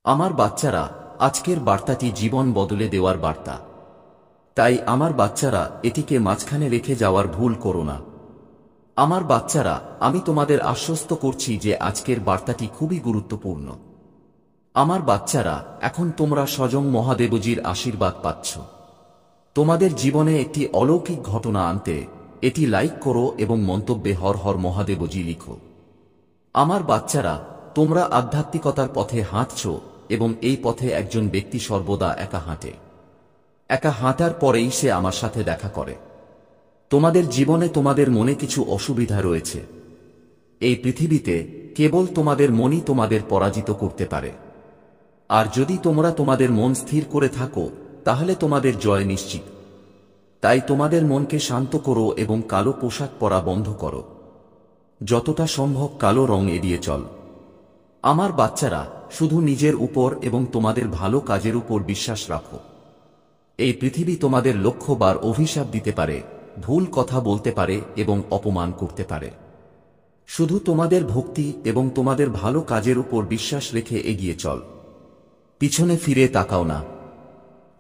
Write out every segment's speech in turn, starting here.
আমার বাচ্চারা, আজকের বার্তাটি জীবন বদলে দেওয়ার বার্তা। তাই আমার বাচ্চারা, এটিকে মাঝখানে রেখে যাওয়ার ভুল করো না। আমার বাচ্চারা, আমি তোমাদের আশ্বস্ত করছি যে আজকের বার্তাটি খুবই গুরুত্বপূর্ণ। আমার বাচ্চারা, এখন তোমরা স্বয়ং মহাদেবজির আশীর্বাদ পাচ্ছ। তোমাদের জীবনে একটি অলৌকিক ঘটনা আনতে এটি লাইক করো এবং মন্তব্যে হর হর মহাদেবজি লিখো। আমার বাচ্চারা, তোমরা আধ্যাত্মিকতার পথে হাঁটছ এবং এই পথে একজন ব্যক্তি সর্বদা একা হাঁটে। একা হাঁটার পরেই সে আমার সাথে দেখা করে। তোমাদের জীবনে তোমাদের মনে কিছু অসুবিধা রয়েছে। এই পৃথিবীতে কেবল তোমাদের মনই তোমাদের পরাজিত করতে পারে। আর যদি তোমরা তোমাদের মন স্থির করে থাকো, তাহলে তোমাদের জয় নিশ্চিত। তাই তোমাদের মনকে শান্ত করো এবং কালো পোশাক পরা বন্ধ করো। যতটা সম্ভব কালো রং এড়িয়ে চল। আমার বাচ্চারা, শুধু নিজের উপর এবং তোমাদের ভালো কাজের উপর বিশ্বাস রাখো। এই পৃথিবী তোমাদের লক্ষ্যবার অভিশাপ দিতে পারে, ভুল কথা বলতে পারে এবং অপমান করতে পারে। শুধু তোমাদের ভক্তি এবং তোমাদের ভালো কাজের উপর বিশ্বাস রেখে এগিয়ে চল। পিছনে ফিরে তাকাও না।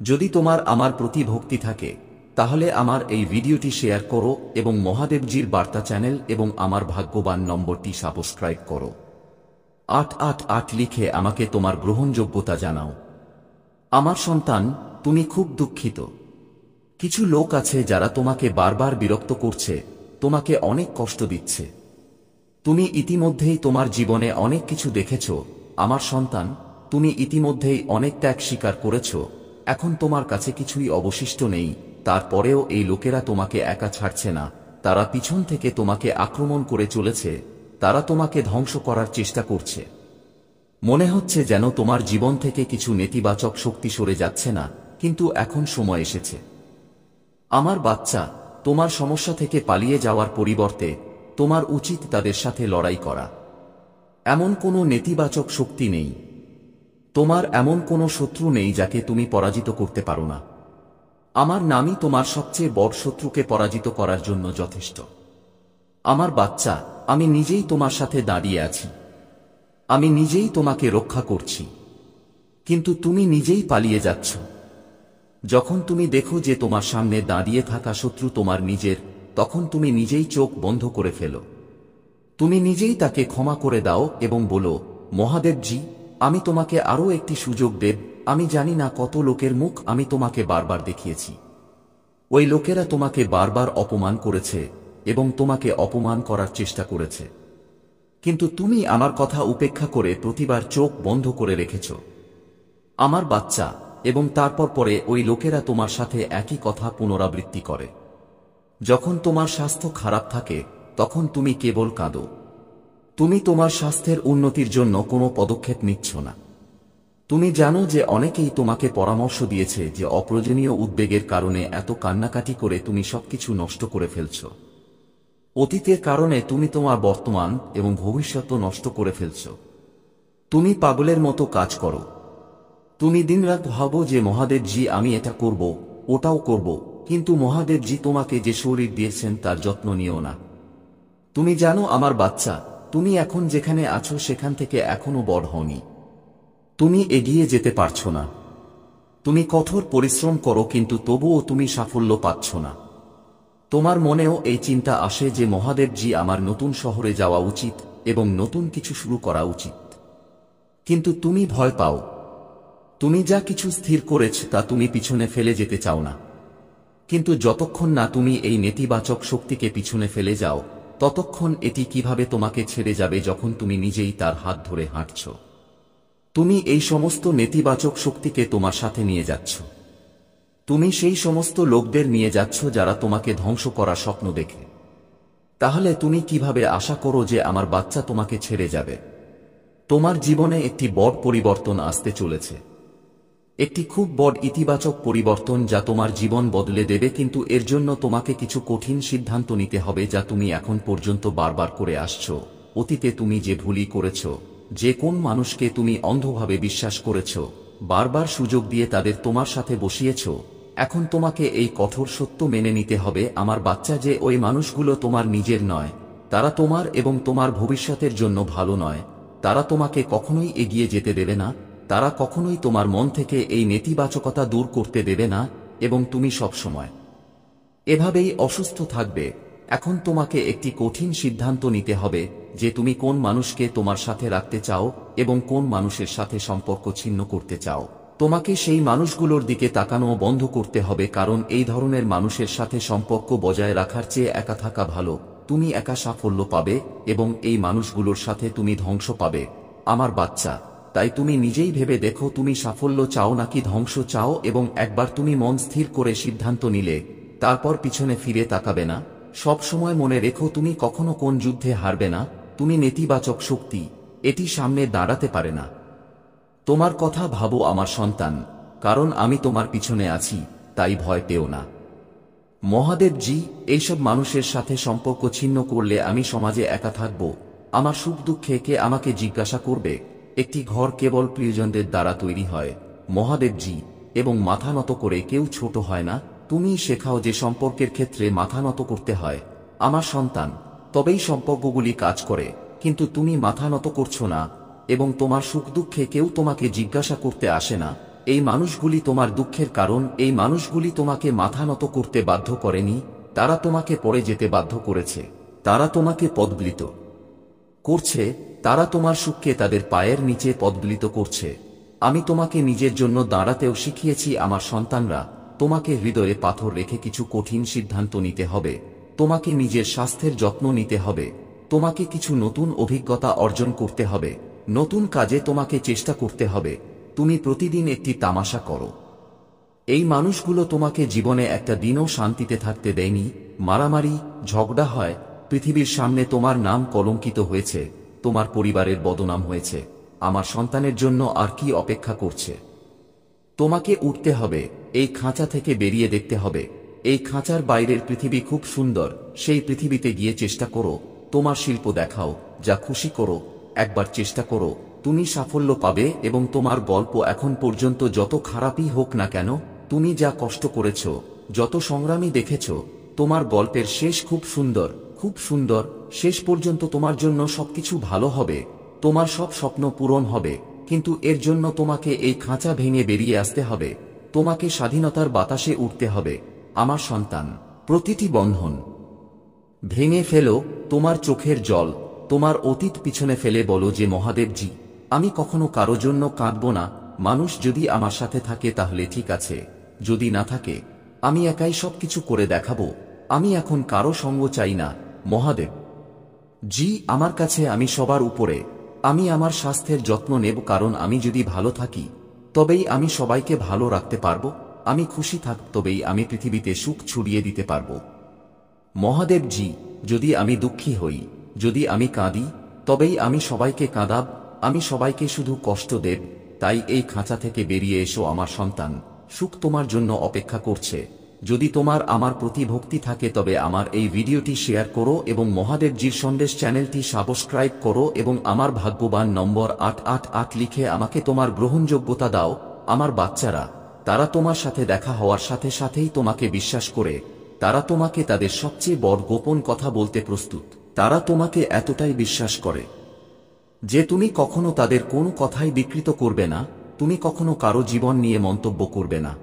যদি তোমার আমার প্রতি ভক্তি থাকে, তাহলে আমার এই ভিডিওটি শেয়ার করো এবং মহাদেবজির বার্তা চ্যানেল এবং আমার ভাগ্যবান নম্বরটি সাবস্ক্রাইব করো। 888 লিখে আমাকে তোমার গ্রহণযোগ্যতা জানাও। আমার সন্তান, তুমি খুব দুঃখিত। কিছু লোক আছে যারা তোমাকে বারবার বিরক্ত করছে, তোমাকে অনেক কষ্ট দিচ্ছে। তুমি ইতিমধ্যেই তোমার জীবনে অনেক কিছু দেখেছ। আমার সন্তান, তুমি ইতিমধ্যেই অনেক ত্যাগ স্বীকার করেছ। এখন তোমার কাছে কিছুই অবশিষ্ট নেই। তারপরেও এই লোকেরা তোমাকে একা ছাড়ছে না। তারা পিছন থেকে তোমাকে আক্রমণ করে চলেছে। তারা তোমাকে ধ্বংস করার চেষ্টা করছে। মনে হচ্ছে যেন তোমার জীবন থেকে কিছু নেতিবাচক শক্তি সরে যাচ্ছে না, কিন্তু এখন সময় এসেছে। আমার বাচ্চা, তোমার সমস্যা থেকে পালিয়ে যাওয়ার পরিবর্তে তোমার উচিত তাদের সাথে লড়াই করা। এমন কোনো নেতিবাচক শক্তি নেই। তোমার এমন কোনো শত্রু নেই যাকে তুমি পরাজিত করতে পারো না। আমার নামই তোমার সবচেয়ে বড় শত্রুকে পরাজিত করার জন্য যথেষ্ট। আমার বাচ্চা, আমি নিজেই তোমার সাথে দাঁড়িয়ে আছি। আমি নিজেই তোমাকে রক্ষা করছি। কিন্তু তুমি নিজেই পালিয়ে যাচ্ছ। যখন তুমি দেখো যে তোমার সামনে দাঁড়িয়ে থাকা শত্রু তোমার নিজের, তখন তুমি নিজেই চোখ বন্ধ করে ফেলো। তুমি নিজেই তাকে ক্ষমা করে দাও এবং বলো, মহাদেবজি, আমি তোমাকে আরও একটি সুযোগ দেব। আমি জানি না কত লোকের মুখ আমি তোমাকে বারবার দেখিয়েছি। ওই লোকেরা তোমাকে বারবার অপমান করেছে এবং তোমাকে অপমান করার চেষ্টা করেছে। কিন্তু তুমি আমার কথা উপেক্ষা করে প্রতিবার চোখ বন্ধ করে রেখেছ। আমার বাচ্চা, এবং তারপর পরে ওই লোকেরা তোমার সাথে একই কথা পুনরাবৃত্তি করে। যখন তোমার স্বাস্থ্য খারাপ থাকে, তখন তুমি কেবল কাঁদো। তুমি তোমার স্বাস্থ্যের উন্নতির জন্য কোনো পদক্ষেপ নিচ্ছ না। তুমি জানো যে অনেকেই তোমাকে পরামর্শ দিয়েছে যে অপ্রয়োজনীয় উদ্বেগের কারণে এত কান্নাকাটি করে তুমি সবকিছু নষ্ট করে ফেলছ। অতীতের কারণে তুমি তোমার বর্তমান এবং ভবিষ্যৎও নষ্ট করে ফেলছ। তুমি পাগলের মতো কাজ করো। তুমি দিনরাত ভাবো যে মহাদেবজি, আমি এটা করব, ওটাও করব, কিন্তু মহাদেবজি তোমাকে যে শরীর দিয়েছেন তার যত্ন নিও না। তুমি জানো আমার বাচ্চা, তুমি এখন যেখানে আছো সেখান থেকে এখনো বড় হওনি। তুমি এগিয়ে যেতে পারছো না। তুমি কঠোর পরিশ্রম করো, কিন্তু তবুও তুমি সাফল্য পাচ্ছ না। তোমার মনেও এই চিন্তা আসে যে মহাদেবজি, আমার নতুন শহরে যাওয়া উচিত এবং নতুন কিছু শুরু করা উচিত। কিন্তু তুমি ভয় পাও। তুমি যা কিছু স্থির করেছ তা তুমি পিছনে ফেলে যেতে চাও না। কিন্তু যতক্ষণ না তুমি এই নেতিবাচক শক্তিকে পিছনে ফেলে যাও, ততক্ষণ এটি কিভাবে তোমাকে ছেড়ে যাবে যখন তুমি নিজেই তার হাত ধরে হাঁটছ। তুমি এই সমস্ত নেতিবাচক শক্তিকে তোমার সাথে নিয়ে যাচ্ছ। তুমি সেই সমস্ত লোকদের নিয়ে যাচ্ছ যারা তোমাকে ধ্বংস করার স্বপ্ন দেখে। তাহলে তুমি কিভাবে আশা করো যে আমার বাচ্চা তোমাকে ছেড়ে যাবে? তোমার জীবনে একটি বড় পরিবর্তন আসতে চলেছে। একটি খুব বড় ইতিবাচক পরিবর্তন যা তোমার জীবন বদলে দেবে, কিন্তু এর জন্য তোমাকে কিছু কঠিন সিদ্ধান্ত নিতে হবে যা তুমি এখন পর্যন্ত বারবার করে আসছ। অতীতে তুমি যে ভুলই করেছ, যে কোন মানুষকে তুমি অন্ধভাবে বিশ্বাস করেছ, বারবার সুযোগ দিয়ে তাদের তোমার সাথে বসিয়েছ, এখন তোমাকে এই কঠোর সত্য মেনে নিতে হবে আমার বাচ্চা যে ওই মানুষগুলো তোমার নিজের নয়। তারা তোমার এবং তোমার ভবিষ্যতের জন্য ভালো নয়। তারা তোমাকে কখনোই এগিয়ে যেতে দেবে না। তারা কখনোই তোমার মন থেকে এই নেতিবাচকতা দূর করতে দেবে না এবং তুমি সবসময় এভাবেই অসুস্থ থাকবে। এখন তোমাকে একটি কঠিন সিদ্ধান্ত নিতে হবে যে তুমি কোন মানুষকে তোমার সাথে রাখতে চাও এবং কোন মানুষের সাথে সম্পর্ক ছিন্ন করতে চাও। তোমাকে সেই মানুষগুলোর দিকে তাকানো বন্ধ করতে হবে, কারণ এই ধরনের মানুষের সাথে সম্পর্ক বজায় রাখার চেয়ে একা থাকা ভালো। তুমি একা সাফল্য পাবে এবং এই মানুষগুলোর সাথে তুমি ধ্বংস পাবে। আমার বাচ্চা, তাই তুমি নিজেই ভেবে দেখো তুমি সাফল্য চাও নাকি ধ্বংস চাও, এবং একবার তুমি মন স্থির করে সিদ্ধান্ত নিলে তারপর পিছনে ফিরে তাকাবে না। সব সময় মনে রেখো তুমি কখনো কোন যুদ্ধে হারবে না। তুমি নেতিবাচক শক্তি, এটি সামনে দাঁড়াতে পারে না। তোমার কথা ভাবো আমার সন্তান, কারণ আমি তোমার পিছনে আছি, তাই ভয় পেও না। মহাদেবজি, এইসব মানুষের সাথে সম্পর্ক ছিন্ন করলে আমি সমাজে একা থাকব। আমার সুখ দুঃখে কে আমাকে জিজ্ঞাসা করবে? একটি ঘর কেবল প্রিয়জনদের দ্বারা তৈরি হয় মহাদেবজি, এবং মাথা নত করে কেউ ছোট হয় না। তুমি শেখাও যে সম্পর্কের ক্ষেত্রে মাথা নত করতে হয় আমার সন্তান, তবেই সম্পর্কগুলি কাজ করে। কিন্তু তুমি মাথা নত করছো না এবং তোমার সুখ দুঃখে কেউ তোমাকে জিজ্ঞাসা করতে আসে না। এই মানুষগুলি তোমার দুঃখের কারণ। এই মানুষগুলি তোমাকে মাথা নত করতে বাধ্য করেনি, তারা তোমাকে পড়ে যেতে বাধ্য করেছে। তারা তোমাকে পদদলিত করছে, তারা তোমার সুখকে তাদের পায়ের নিচে পদদলিত করছে। আমি তোমাকে নিজের জন্য দাঁড়াতেও শিখিয়েছি আমার সন্তানরা। তোমাকে হৃদয়ে পাথর রেখে কিছু কঠিন সিদ্ধান্ত নিতে হবে। তোমাকে নিজের স্বাস্থ্যের যত্ন নিতে হবে। তোমাকে কিছু নতুন অভিজ্ঞতা অর্জন করতে হবে। নতুন কাজে তোমাকে চেষ্টা করতে হবে। তুমি প্রতিদিন একটি তামাশা করো। এই মানুষগুলো তোমাকে জীবনে একটা দিনও শান্তিতে থাকতে দেয়নি। মারামারি, ঝগড়া হয়, পৃথিবীর সামনে তোমার নাম কলঙ্কিত হয়েছে, তোমার পরিবারের বদনাম হয়েছে। আমার সন্তানের জন্য আর কি অপেক্ষা করছে? তোমাকে উঠতে হবে, এই খাঁচা থেকে বেরিয়ে দেখতে হবে। এই খাঁচার বাইরের পৃথিবী খুব সুন্দর, সেই পৃথিবীতে গিয়ে চেষ্টা করো। তোমার শিল্প দেখাও, যা খুশি করো। একবার চেষ্টা করো, তুমি সাফল্য পাবে। এবং তোমার গল্প এখন পর্যন্ত যত খারাপই হোক না কেন, তুমি যা কষ্ট করেছ, যত সংগ্রামী দেখেছ, তোমার গল্পের শেষ খুব সুন্দর, খুব সুন্দর। শেষ পর্যন্ত তোমার জন্য সবকিছু ভালো হবে, তোমার সব স্বপ্ন পূরণ হবে। কিন্তু এর জন্য তোমাকে এই খাঁচা ভেঙে বেরিয়ে আসতে হবে। তোমাকে স্বাধীনতার বাতাসে উঠতে হবে আমার সন্তান। প্রতিটি বন্ধন ভেঙে ফেলো, তোমার চোখের জল, তোমার অতীত পিছনে ফেলে বলো যে মহাদেবজি, আমি কখনো কারো জন্য কাঁদব না। মানুষ যদি আমার সাথে থাকে তাহলে ঠিক আছে, যদি না থাকে আমি একাই সবকিছু করে দেখাবো। আমি এখন কারো সঙ্গ চাই না মহাদেব জি। আমার কাছে আমি সবার উপরে। আমি আমার স্বাস্থ্যের যত্ন নেব, কারণ আমি যদি ভালো থাকি তবেই আমি সবাইকে ভালো রাখতে পারবো। আমি খুশি থাক তবেই আমি পৃথিবীতে সুখ ছড়িয়ে দিতে পারবো মহাদেবজি। যদি আমি দুঃখী হই, যদি আমি কাঁদি, তবেই আমি সবাইকে কাঁদাব। আমি সবাইকে শুধু কষ্ট দেব। তাই এই খাঁচা থেকে বেরিয়ে এসো আমার সন্তান, সুখ তোমার জন্য অপেক্ষা করছে। যদি তোমার আমার প্রতি ভক্তি থাকে তবে আমার এই ভিডিওটি শেয়ার করো এবং মহাদেবজির সন্দেশ চ্যানেলটি সাবস্ক্রাইব করো এবং আমার ভাগ্যবান নম্বর 888 লিখে আমাকে তোমার গ্রহণযোগ্যতা দাও। আমার বাচ্চারা, তারা তোমার সাথে দেখা হওয়ার সাথে সাথেই তোমাকে বিশ্বাস করে। তারা তোমাকে তাদের সবচেয়ে বড় গোপন কথা বলতে প্রস্তুত। তারা তোমাকে এতটাই বিশ্বাস করে যে তুমি কখনো তাদের কোনো কথাই বিকৃত করবে না। তুমি কখনো কারো জীবন নিয়ে মন্তব্য করবে না।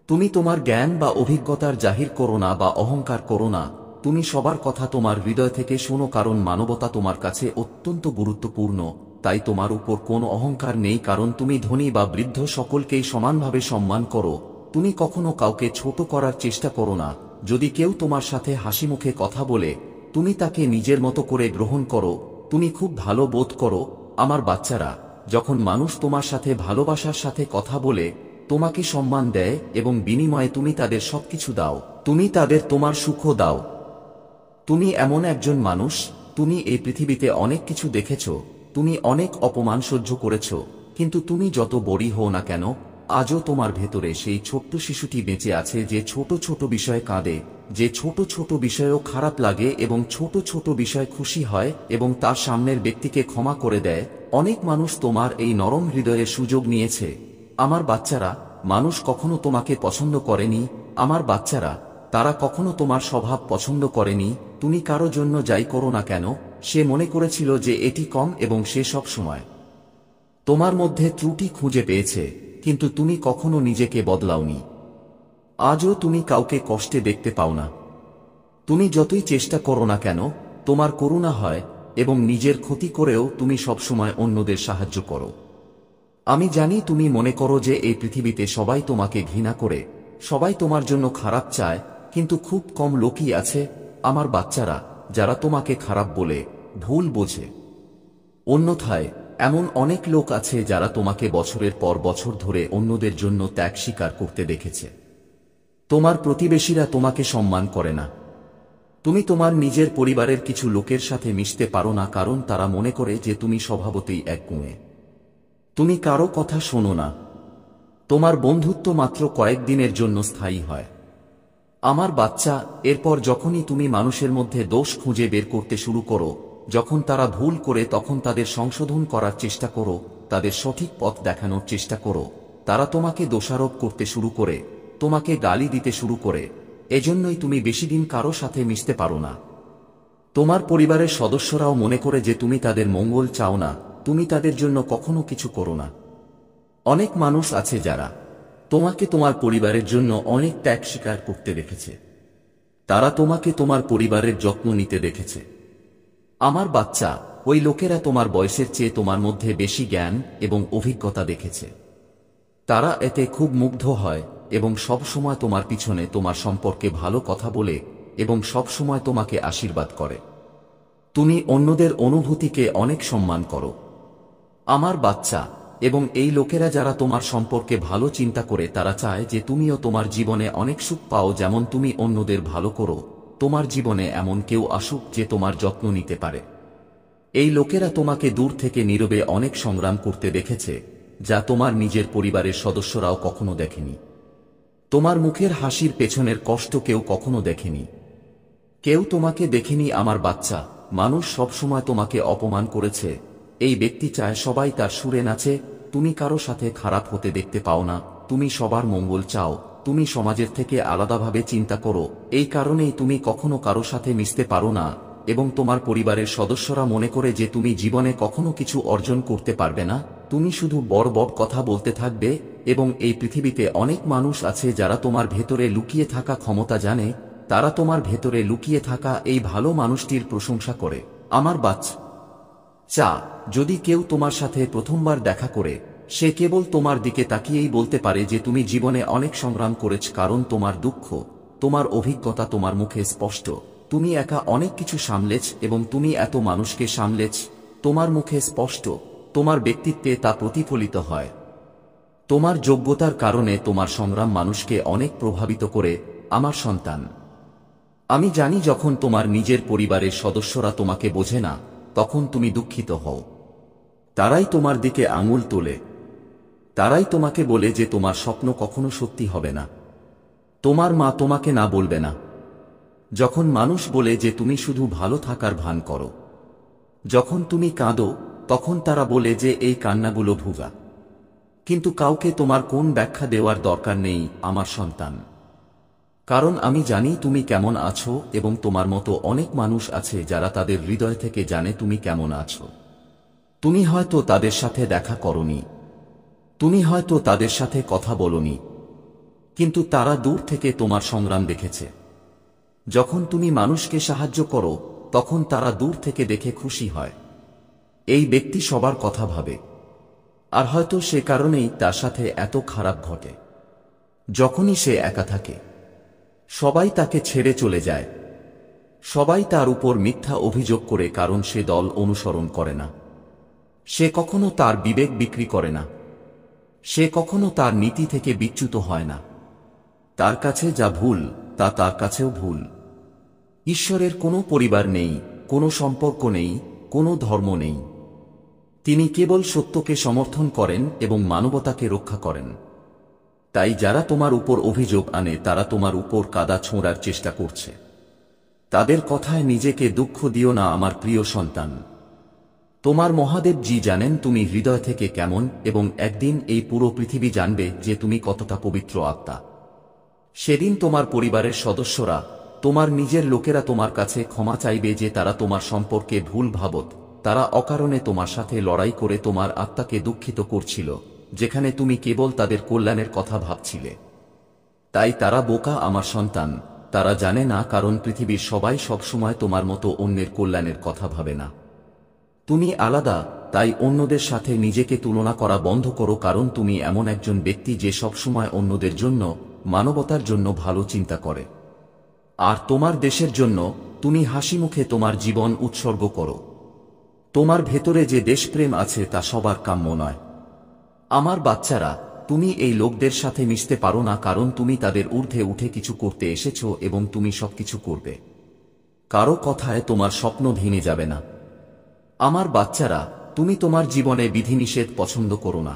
তুমি তোমার জ্ঞান বা অভিজ্ঞতার জাহির করো না বা অহংকার করো না। তুমি সবার কথা তোমার হৃদয় থেকে শোনো, কারণ মানবতা তোমার কাছে অত্যন্ত গুরুত্বপূর্ণ। তাই তোমার উপর কোনো অহংকার নেই, কারণ তুমি ধনী বা বৃদ্ধ সকলকেই সমানভাবে সম্মান করো। তুমি কখনো কাউকে ছোট করার চেষ্টা করো না। যদি কেউ তোমার সাথে হাসিমুখে কথা বলে, তুমি তাকে নিজের মতো করে গ্রহণ করো। তুমি খুব ভালো বোধ করো আমার বাচ্চারা, যখন মানুষ তোমার সাথে ভালোবাসার সাথে কথা বলে, তোমাকে সম্মান দেয় এবং বিনিময়ে তুমি তাদের সবকিছু দাও। তুমি তাদের তোমার সুখও দাও। তুমি এমন একজন মানুষ, তুমি এই পৃথিবীতে অনেক কিছু দেখেছ, তুমি অনেক অপমান সহ্য করেছ, কিন্তু তুমি যত বড়ই হও না কেন, আজও তোমার ভেতরে সেই ছোট্ট শিশুটি বেঁচে আছে যে ছোট ছোট বিষয়ে কাঁদে, যে ছোট ছোট বিষয়েও খারাপ লাগে এবং ছোট ছোট বিষয় খুশি হয় এবং তার সামনের ব্যক্তিকে ক্ষমা করে দেয়। অনেক মানুষ তোমার এই নরম হৃদয়ের সুযোগ নিয়েছে আমার বাচ্চারা। মানুষ কখনো তোমাকে পছন্দ করেনি আমার বাচ্চারা, তারা কখনো তোমার স্বভাব পছন্দ করেনি। তুমি কারো জন্য যাই করো না কেন, সে মনে করেছিল যে এটি কম এবং সে সব সময় তোমার মধ্যে ত্রুটি খুঁজে পেয়েছে, কিন্তু তুমি কখনো নিজেকে বদলাওনি। আজও তুমি কাউকে কষ্টে দেখতে পাও না। তুমি যতই চেষ্টা করো না কেন, তোমার করুণা হয়, এবং নিজের ক্ষতি করেও তুমি সবসময় অন্যদের সাহায্য করো। আমি জানি তুমি মনে করো যে এই পৃথিবীতে সবাই তোমাকে ঘৃণা করে, সবাই তোমার জন্য খারাপ চায়, কিন্তু খুব কম লোকই আছে, আমার বাচ্চারা, যারা তোমাকে খারাপ বলে, ভুল বোঝে। অন্যথায় এমন অনেক লোক আছে যারা তোমাকে বছরের পর বছর ধরে অন্যদের জন্য ত্যাগ স্বীকার করতে দেখেছে। তোমার প্রতিবেশীরা তোমাকে সম্মান করে না। তুমি তোমার নিজের পরিবারের কিছু লোকের সাথে মিশতে পারো না, কারণ তারা মনে করে যে তুমি স্বভাবতই একগুঁয়ে। তুমি কারো কথা শোনো না। তোমার বন্ধুত্ব মাত্র কয়েকদিনের জন্য স্থায়ী হয়। আমার বাচ্চা, এরপর যখনই তুমি মানুষের মধ্যে দোষ খুঁজে বের করতে শুরু করো, যখন তারা ভুল করে তখন তাদের সংশোধন করার চেষ্টা করো, তাদের সঠিক পথ দেখানোর চেষ্টা করো, তারা তোমাকে দোষারোপ করতে শুরু করে, তোমাকে গালি দিতে শুরু করে, এজন্যই তুমি বেশিদিন কারো সাথে মিশতে পারো না। তোমার পরিবারের সদস্যরাও মনে করে যে তুমি তাদের মঙ্গল চাও না, তুমি তাদের জন্য কখনো কিছু করো না। অনেক মানুষ আছে যারা তোমাকে তোমার পরিবারের জন্য অনেক ত্যাগ স্বীকার করতে দেখেছে। তারা তোমাকে তোমার পরিবারের যত্ন নিতে দেখেছে। আমার বাচ্চা, ওই লোকেরা তোমার বয়সের চেয়ে তোমার মধ্যে বেশি জ্ঞান এবং অভিজ্ঞতা দেখেছে। তারা এতে খুব মুগ্ধ হয় এবং সব সময় তোমার পিছনে তোমার সম্পর্কে ভালো কথা বলে এবং সব সময় তোমাকে আশীর্বাদ করে। তুমি অন্যদের অনুভূতিকে অনেক সম্মান করো। আমার বাচ্চা, এবং এই লোকেরা যারা তোমার সম্পর্কে ভালো চিন্তা করে, তারা চায় যে তুমিও তোমার জীবনে অনেক সুখ পাও, যেমন তুমি অন্যদের ভালো করো। তোমার জীবনে এমন কেউ আসুক যে তোমার যত্ন নিতে পারে। এই লোকেরা তোমাকে দূর থেকে নীরবে অনেক সংগ্রাম করতে দেখেছে, যা তোমার নিজের পরিবারের সদস্যরাও কখনো দেখেনি। তোমার মুখের হাসির পেছনের কষ্ট কেউ কখনো দেখেনি। কেউ তোমাকে দেখেনি আমার বাচ্চা। মানুষ সবসময় তোমাকে অপমান করেছে। এই ব্যক্তি চায় সবাই তার সুরে নাচে। তুমি কারো সাথে খারাপ হতে দেখতে পাও না। তুমি সবার মঙ্গল চাও। তুমি সমাজের থেকে আলাদাভাবে চিন্তা করো। এই কারণেই তুমি কখনো কারো সাথে মিশতে পারো না, এবং তোমার পরিবারের সদস্যরা মনে করে যে তুমি জীবনে কখনো কিছু অর্জন করতে পারবে না। তুমি শুধু বড় বড় কথা বলতে থাকবে, এবং এই পৃথিবীতে অনেক মানুষ আছে যারা তোমার ভেতরে লুকিয়ে থাকা ক্ষমতা জানে। তারা তোমার ভেতরে লুকিয়ে থাকা এই ভালো মানুষটির প্রশংসা করে। আমার বাচ্চা, যদি কেউ তোমার সাথে প্রথমবার দেখা করে, সে কেবল তোমার দিকে তাকিয়েই বলতে পারে যে তুমি জীবনে অনেক সংগ্রাম করেছ, কারণ তোমার দুঃখ, তোমার অভিজ্ঞতা তোমার মুখে স্পষ্ট। তুমি একা অনেক কিছু সামলেছ এবং তুমি এত মানুষকে সামলেছ। তোমার মুখে স্পষ্ট, তোমার ব্যক্তিত্বে তা প্রতিফলিত হয়। তোমার যোগ্যতার কারণে তোমার সংগ্রাম মানুষকে অনেক প্রভাবিত করে। আমার সন্তান, আমি জানি যখন তোমার নিজের পরিবারের সদস্যরা তোমাকে বোঝে না, তখন তুমি দুঃখিত হও। তারাই তোমার দিকে আঙুল তোলে। তারাই তোমাকে বলে যে তোমার স্বপ্ন কখনো সত্যি হবে না। তোমার মা তোমাকে না বলবে না। যখন মানুষ বলে যে তুমি শুধু ভালো থাকার ভান করো, যখন তুমি কাঁদো, তখন তারা বলে যে এই কান্নাগুলো ভুয়া। কিন্তু কাউকে তোমার কোন ব্যাখ্যা দেওয়ার দরকার নেই আমার সন্তান, কারণ আমি জানি তুমি কেমন আছো, এবং তোমার মতো অনেক মানুষ আছে যারা তাদের হৃদয় থেকে জানে তুমি কেমন আছো। তুমি হয়তো তাদের সাথে দেখা করনি, তুমি হয়তো তাদের সাথে কথা বলনি, কিন্তু তারা দূর থেকে তোমার সংগ্রাম দেখেছে। যখন তুমি মানুষকে সাহায্য করো, তখন তারা দূর থেকে দেখে খুশি হয়। এই ব্যক্তি সবার কথা ভাবে, আর হয়তো সে কারণেই তার সাথে এত খারাপ ঘটে। যখনই সে একা থাকে, সবাই তাকে ছেড়ে চলে যায়। সবাই তার উপর মিথ্যা অভিযোগ করে, কারণ সে দল অনুসরণ করে না। সে কখনো তার বিবেক বিক্রি করে না। সে কখনো তার নীতি থেকে বিচ্যুত হয় না। তার কাছে যা ভুল, তা তার কাছেও ভুল। ঈশ্বরের কোনো পরিবার নেই, কোনো সম্পর্ক নেই, কোনো ধর্ম নেই। তিনি কেবল সত্যকে সমর্থন করেন এবং মানবতাকে রক্ষা করেন। তাই যারা তোমার উপর অভিযোগ আনে, তারা তোমার উপর কাদা ছোঁড়ার চেষ্টা করছে। তাদের কথায় নিজেকে দুঃখ দিও না আমার প্রিয় সন্তান। তোমার মহাদেব জি জানেন তুমি হৃদয় থেকে কেমন, এবং একদিন এই পুরো পৃথিবী জানবে যে তুমি কতটা পবিত্র আত্মা। সেদিন তোমার পরিবারের সদস্যরা, তোমার নিজের লোকেরা তোমার কাছে ক্ষমা চাইবে যে তারা তোমার সম্পর্কে ভুল ভাবত, তারা অকারণে তোমার সাথে লড়াই করে তোমার আত্মাকে দুঃখিত করছিল, যেখানে তুমি কেবল তাদের কল্যাণের কথা ভাবছিলে। তাই তারা বোকা আমার সন্তান, তারা জানে না, কারণ পৃথিবীর সবাই সবসময় তোমার মতো অন্যের কল্যাণের কথা ভাবে না। তুমি আলাদা, তাই অন্যদের সাথে নিজেকে তুলনা করা বন্ধ করো, কারণ তুমি এমন একজন ব্যক্তি যে সবসময় অন্যদের জন্য, মানবতার জন্য ভালো চিন্তা করে। আর তোমার দেশের জন্য তুমি হাসিমুখে তোমার জীবন উৎসর্গ করো। তোমার ভেতরে যে দেশপ্রেম আছে তা সবার কাম্য নয়। আমার বাচ্চারা, তুমি এই লোকদের সাথে মিশতে পারো না, কারণ তুমি তাদের ঊর্ধ্বে উঠে কিছু করতে এসেছ এবং তুমি সবকিছু করবে। কারো কথায় তোমার স্বপ্ন ভেঙে যাবে না। আমার বাচ্চারা, তুমি তোমার জীবনে বিধিনিষেধ পছন্দ করো না।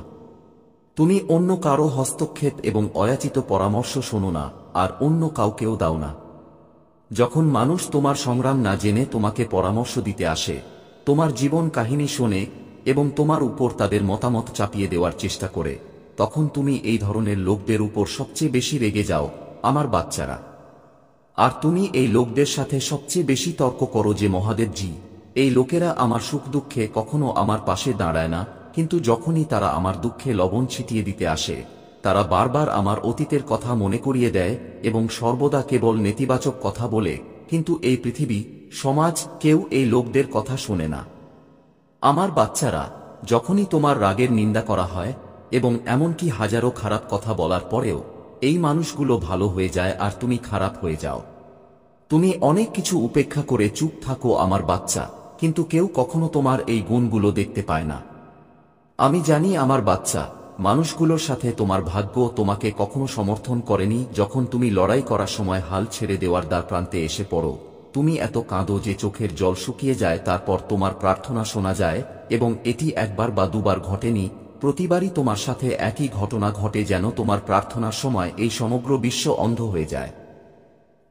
তুমি অন্য কারো হস্তক্ষেপ এবং অযাচিত পরামর্শ শোনো না, আর অন্য কাউকেও দাও না। যখন মানুষ তোমার সংগ্রাম না জেনে তোমাকে পরামর্শ দিতে আসে, তোমার জীবন কাহিনী শোনে এবং তোমার উপর তাদের মতামত চাপিয়ে দেওয়ার চেষ্টা করে, তখন তুমি এই ধরনের লোকদের উপর সবচেয়ে বেশি রেগে যাও, আমার বাচ্চারা। আর তুমি এই লোকদের সাথে সবচেয়ে বেশি তর্ক করো যে মহাদেবজি, এই লোকেরা আমার সুখ দুঃখে কখনো আমার পাশে দাঁড়ায় না, কিন্তু যখনই তারা আমার দুঃখে লবণ ছিটিয়ে দিতে আসে, তারা বারবার আমার অতীতের কথা মনে করিয়ে দেয় এবং সর্বদা কেবল নেতিবাচক কথা বলে, কিন্তু এই পৃথিবী, সমাজ, কেউ এই লোকদের কথা শোনে না। আমার বাচ্চারা, যখনই তোমার রাগের নিন্দা করা হয় এবং এমনকি হাজারো খারাপ কথা বলার পরেও এই মানুষগুলো ভালো হয়ে যায় আর তুমি খারাপ হয়ে যাও। তুমি অনেক কিছু উপেক্ষা করে চুপ থাকো আমার বাচ্চা, কিন্তু কেউ কখনো তোমার এই গুণগুলো দেখতে পায় না। আমি জানি আমার বাচ্চা, মানুষগুলোর সাথে তোমার ভাগ্য তোমাকে কখনো সমর্থন করেনি। যখন তুমি লড়াই করার সময় হাল ছেড়ে দেওয়ার দ্বারপ্রান্তে এসে পড়ো, তুমি এত কাঁদো যে চোখের জল শুকিয়ে যায়, তারপর তোমার প্রার্থনা শোনা যায়, এবং এটি একবার বা দুবার ঘটেনি, প্রতিবারই তোমার সাথে একই ঘটনা ঘটে, যেন তোমার প্রার্থনার সময় এই সমগ্র বিশ্ব অন্ধ হয়ে যায়।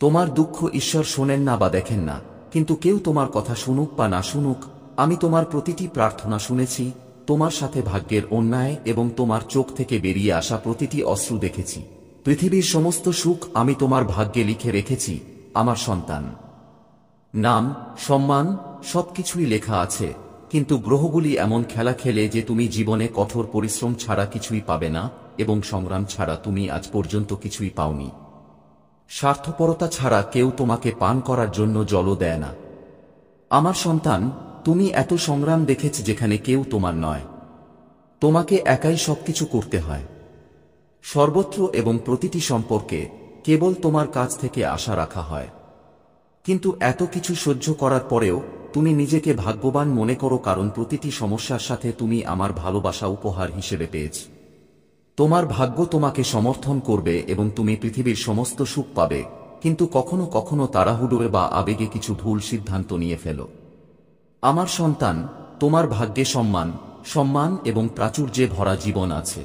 তোমার দুঃখ ঈশ্বর শোনেন না বা দেখেন না, কিন্তু কেউ তোমার কথা শুনুক বা না শুনুক, আমি তোমার প্রতিটি প্রার্থনা শুনেছি, তোমার সাথে ভাগ্যের অন্যায় এবং তোমার চোখ থেকে বেরিয়ে আসা প্রতিটি অশ্রু দেখেছি। পৃথিবীর সমস্ত সুখ আমি তোমার ভাগ্যে লিখে রেখেছি, আমার সন্তান। নাম, সম্মান, সবকিছুই লেখা আছে, কিন্তু গ্রহগুলি এমন খেলা খেলে যে তুমি জীবনে কঠোর পরিশ্রম ছাড়া কিছুই পাবে না, এবং সংগ্রাম ছাড়া তুমি আজ পর্যন্ত কিছুই পাওনি। স্বার্থপরতা ছাড়া কেউ তোমাকে পান করার জন্য জলও দেয় না। আমার সন্তান, তুমি এত সংগ্রাম দেখেছ যেখানে কেউ তোমার নয়। তোমাকে একাই সবকিছু করতে হয়, সর্বত্র এবং প্রতিটি সম্পর্কে কেবল তোমার কাছ থেকে আশা রাখা হয়। কিন্তু এত কিছু সহ্য করার পরেও তুমি নিজেকে ভাগ্যবান মনে করো, কারণ প্রতিটি সমস্যার সাথে তুমি আমার ভালোবাসা উপহার হিসেবে পেয়েছ। তোমার ভাগ্য তোমাকে সমর্থন করবে এবং তুমি পৃথিবীর সমস্ত সুখ পাবে, কিন্তু কখনো কখনো তাড়াহুড়োয় বা আবেগে কিছু ভুল সিদ্ধান্ত নিয়ে ফেলো। আমার সন্তান, তোমার ভাগ্যে সম্মান, সম্মান এবং প্রাচুর্যে ভরা জীবন আছে।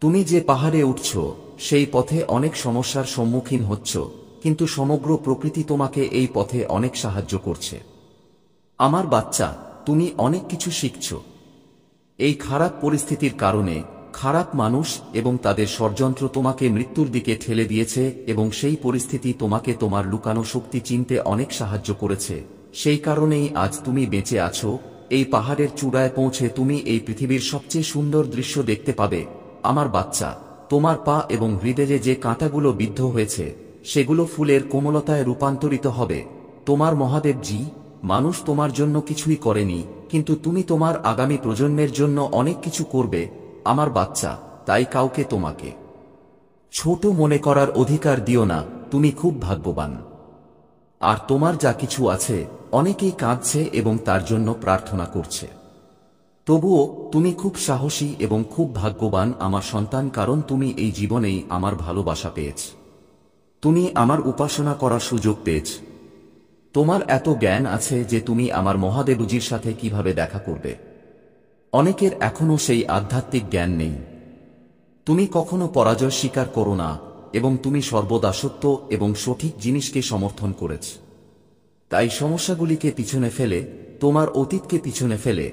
তুমি যে পাহাড়ে উঠছ, সেই পথে অনেক সমস্যার সম্মুখীন হচ্ছ, কিন্তু সমগ্র প্রকৃতি তোমাকে এই পথে অনেক সাহায্য করছে। আমার বাচ্চা, তুমি অনেক কিছু শিখছ। এই খারাপ পরিস্থিতির কারণে খারাপ মানুষ এবং তাদের ষড়যন্ত্র তোমাকে মৃত্যুর দিকে ঠেলে দিয়েছে, এবং সেই পরিস্থিতি তোমাকে তোমার লুকানো শক্তি চিনতে অনেক সাহায্য করেছে। সেই কারণেই আজ তুমি বেঁচে আছো। এই পাহাড়ের চূড়ায় পৌঁছে তুমি এই পৃথিবীর সবচেয়ে সুন্দর দৃশ্য দেখতে পাবে। আমার বাচ্চা, তোমার পা এবং হৃদয়ে যে কাঁটাগুলো বিদ্ধ হয়েছে, সেগুলো ফুলের কোমলতায় রূপান্তরিত হবে। তোমার মহাদেবজি, মানুষ তোমার জন্য কিছুই করেনি, কিন্তু তুমি তোমার আগামী প্রজন্মের জন্য অনেক কিছু করবে। আমার বাচ্চা, তাই কাউকে তোমাকে ছোট মনে করার অধিকার দিও না। তুমি খুব ভাগ্যবান। আর তোমার যা কিছু আছে, অনেকেই কাঁদছে এবং তার জন্য প্রার্থনা করছে। তবুও তুমি খুব সাহসী এবং খুব ভাগ্যবান আমার সন্তান, কারণ তুমি এই জীবনেই আমার ভালোবাসা পেয়েছ। তুমি আমার উপাসনা করার সুযোগ পেয়েছ। তোমার এত জ্ঞান আছে যে তুমি আমার মহাদেবজির সাথে কিভাবে দেখা করবে। অনেকের এখনো সেই আধ্যাত্মিক জ্ঞান নেই। তুমি কখনো পরাজয় স্বীকার করো না, এবং তুমি সর্বদা সত্য এবং সঠিক জিনিসকে সমর্থন করেছ। তাই সমস্যাগুলিকে পিছনে ফেলে, তোমার অতীতকে পিছনে ফেলে,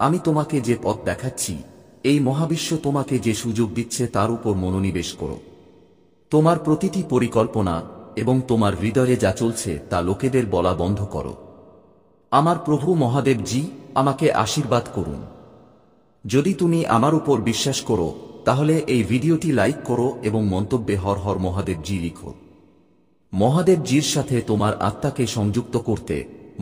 আমি তোমাকে যে পথ দেখাচ্ছি, এই মহাবিশ্ব তোমাকে যে সুযোগ দিচ্ছে তার উপর মনোনিবেশ করো। তোমার প্রতিটি পরিকল্পনা এবং তোমার হৃদয়ে যা চলছে তা লোকেদের বলা বন্ধ করো। আমার প্রভু মহাদেবজি, আমাকে আশীর্বাদ করুন। যদি তুমি আমার উপর বিশ্বাস করো তাহলে এই ভিডিওটি লাইক করো এবং মন্তব্যে হর হর মহাদেব জি লিখো। মহাদেব জির সাথে তোমার আত্মাকে সংযুক্ত করতে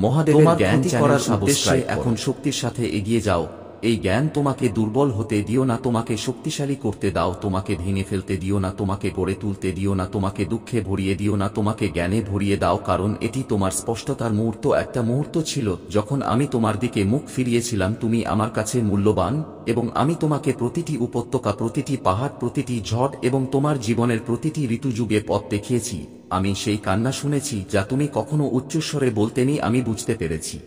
মহাদেবের জ্ঞান করার উদ্দেশ্যে এখন শক্তির সাথে এগিয়ে যাও। এই জ্ঞান তোমাকে দুর্বল হতে দিও না, তোমাকে শক্তিশালী করতে দাও, তোমাকে ভেঙে ফেলতে দিও না, তোমাকে গড়ে তুলতে দিও না, তোমাকে দুঃখে ভরিয়ে দিও না, তোমাকে জ্ঞানে ভরিয়ে দাও। কারণ এটি তোমার স্পষ্টতার মুহূর্ত। একটা মুহূর্ত ছিল যখন আমি তোমার দিকে মুখ ফিরিয়েছিলাম, তুমি আমার কাছে মূল্যবান, এবং আমি তোমাকে প্রতিটি উপত্যকা, প্রতিটি পাহাড়, প্রতিটি ঝড় এবং তোমার জীবনের প্রতিটি ঋতুযুগে পথ দেখিয়েছি। আমি সেই কান্না শুনেছি যা তুমি কখনো উচ্চস্বরে বলতেনি। আমি বুঝতে পেরেছি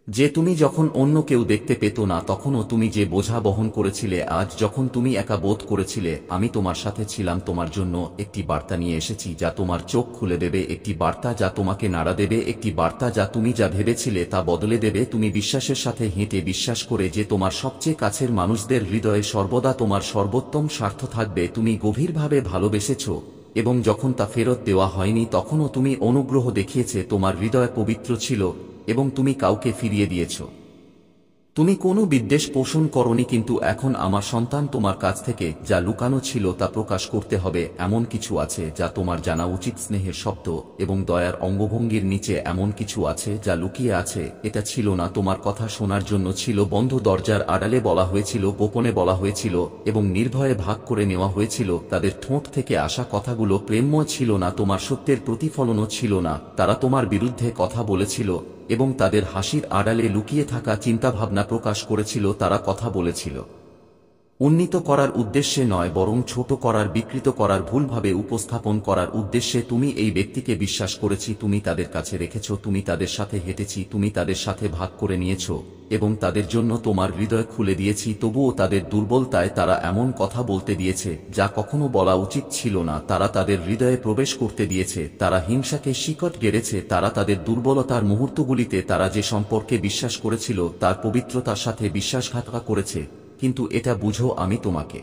যে তুমি যখন অন্য কেউ দেখতে পেত না তখনও তুমি যে বোঝা বহন করেছিলে। আজ যখন তুমি একা বোধ করেছিলে, আমি তোমার সাথে ছিলাম। তোমার জন্য একটি বার্তা নিয়ে এসেছি যা তোমার চোখ খুলে দেবে, একটি বার্তা যা তোমাকে নাড়া দেবে, একটি বার্তা যা তুমি যা ভেবেছিলে তা বদলে দেবে। তুমি বিশ্বাসের সাথে হেঁটে বিশ্বাস করে যে তোমার সবচেয়ে কাছের মানুষদের হৃদয়ে সর্বদা তোমার সর্বোত্তম স্বার্থ থাকবে। তুমি গভীরভাবে ভালোবেসেছ এবং যখন তা ফেরত দেওয়া হয়নি তখনও তুমি অনুগ্রহ দেখিয়েছে। তোমার হৃদয় পবিত্র ছিল এবং তুমি কাউকে ফিরিয়ে দিয়েছ। তুমি কোনো বিদ্বেষ পোষণ করনি, কিন্তু এখন আমার সন্তান, তোমার কাছ থেকে যা লুকানো ছিল তা প্রকাশ করতে হবে। এমন কিছু আছে যা তোমার জানা উচিত। স্নেহের শব্দ এবং দয়ার অঙ্গভঙ্গির নিচে এমন কিছু আছে যা লুকিয়ে আছে। এটা ছিল না তোমার কথা শোনার জন্য, ছিল বন্ধ দরজার আড়ালে বলা হয়েছিল, গোপনে বলা হয়েছিল এবং নির্ভয়ে ভাগ করে নেওয়া হয়েছিল। তাদের ঠোঁট থেকে আসা কথাগুলো প্রেমময় ছিল না, তোমার সত্যের প্রতিফলনও ছিল না। তারা তোমার বিরুদ্ধে কথা বলেছিল এবং তাদের হাসির আড়ালে লুকিয়ে থাকা চিন্তাভাবনা প্রকাশ করেছিল। তারা কথা বলেছিল উন্নীত করার উদ্দেশ্যে নয়, বরং ছোট করার, বিকৃত করার, ভুলভাবে উপস্থাপন করার উদ্দেশ্যে। তুমি এই ব্যক্তিকে বিশ্বাস করেছি, তুমি তাদের কাছে রেখেছ, তুমি তাদের সাথে হেঁটেছি, তুমি তাদের সাথে ভাগ করে নিয়েছ এবং তাদের জন্য তোমার হৃদয় খুলে দিয়েছি। তবুও তাদের দুর্বলতায় তারা এমন কথা বলতে দিয়েছে যা কখনো বলা উচিত ছিল না। তারা তাদের হৃদয়ে প্রবেশ করতে দিয়েছে, তারা হিংসাকে শিকট গেড়েছে। তারা তাদের দুর্বলতার মুহূর্তগুলিতে তারা যে সম্পর্কে বিশ্বাস করেছিল তার পবিত্রতার সাথে বিশ্বাসঘাতকতা করেছে। কিন্তু এটা বুঝো, আমি তোমাকে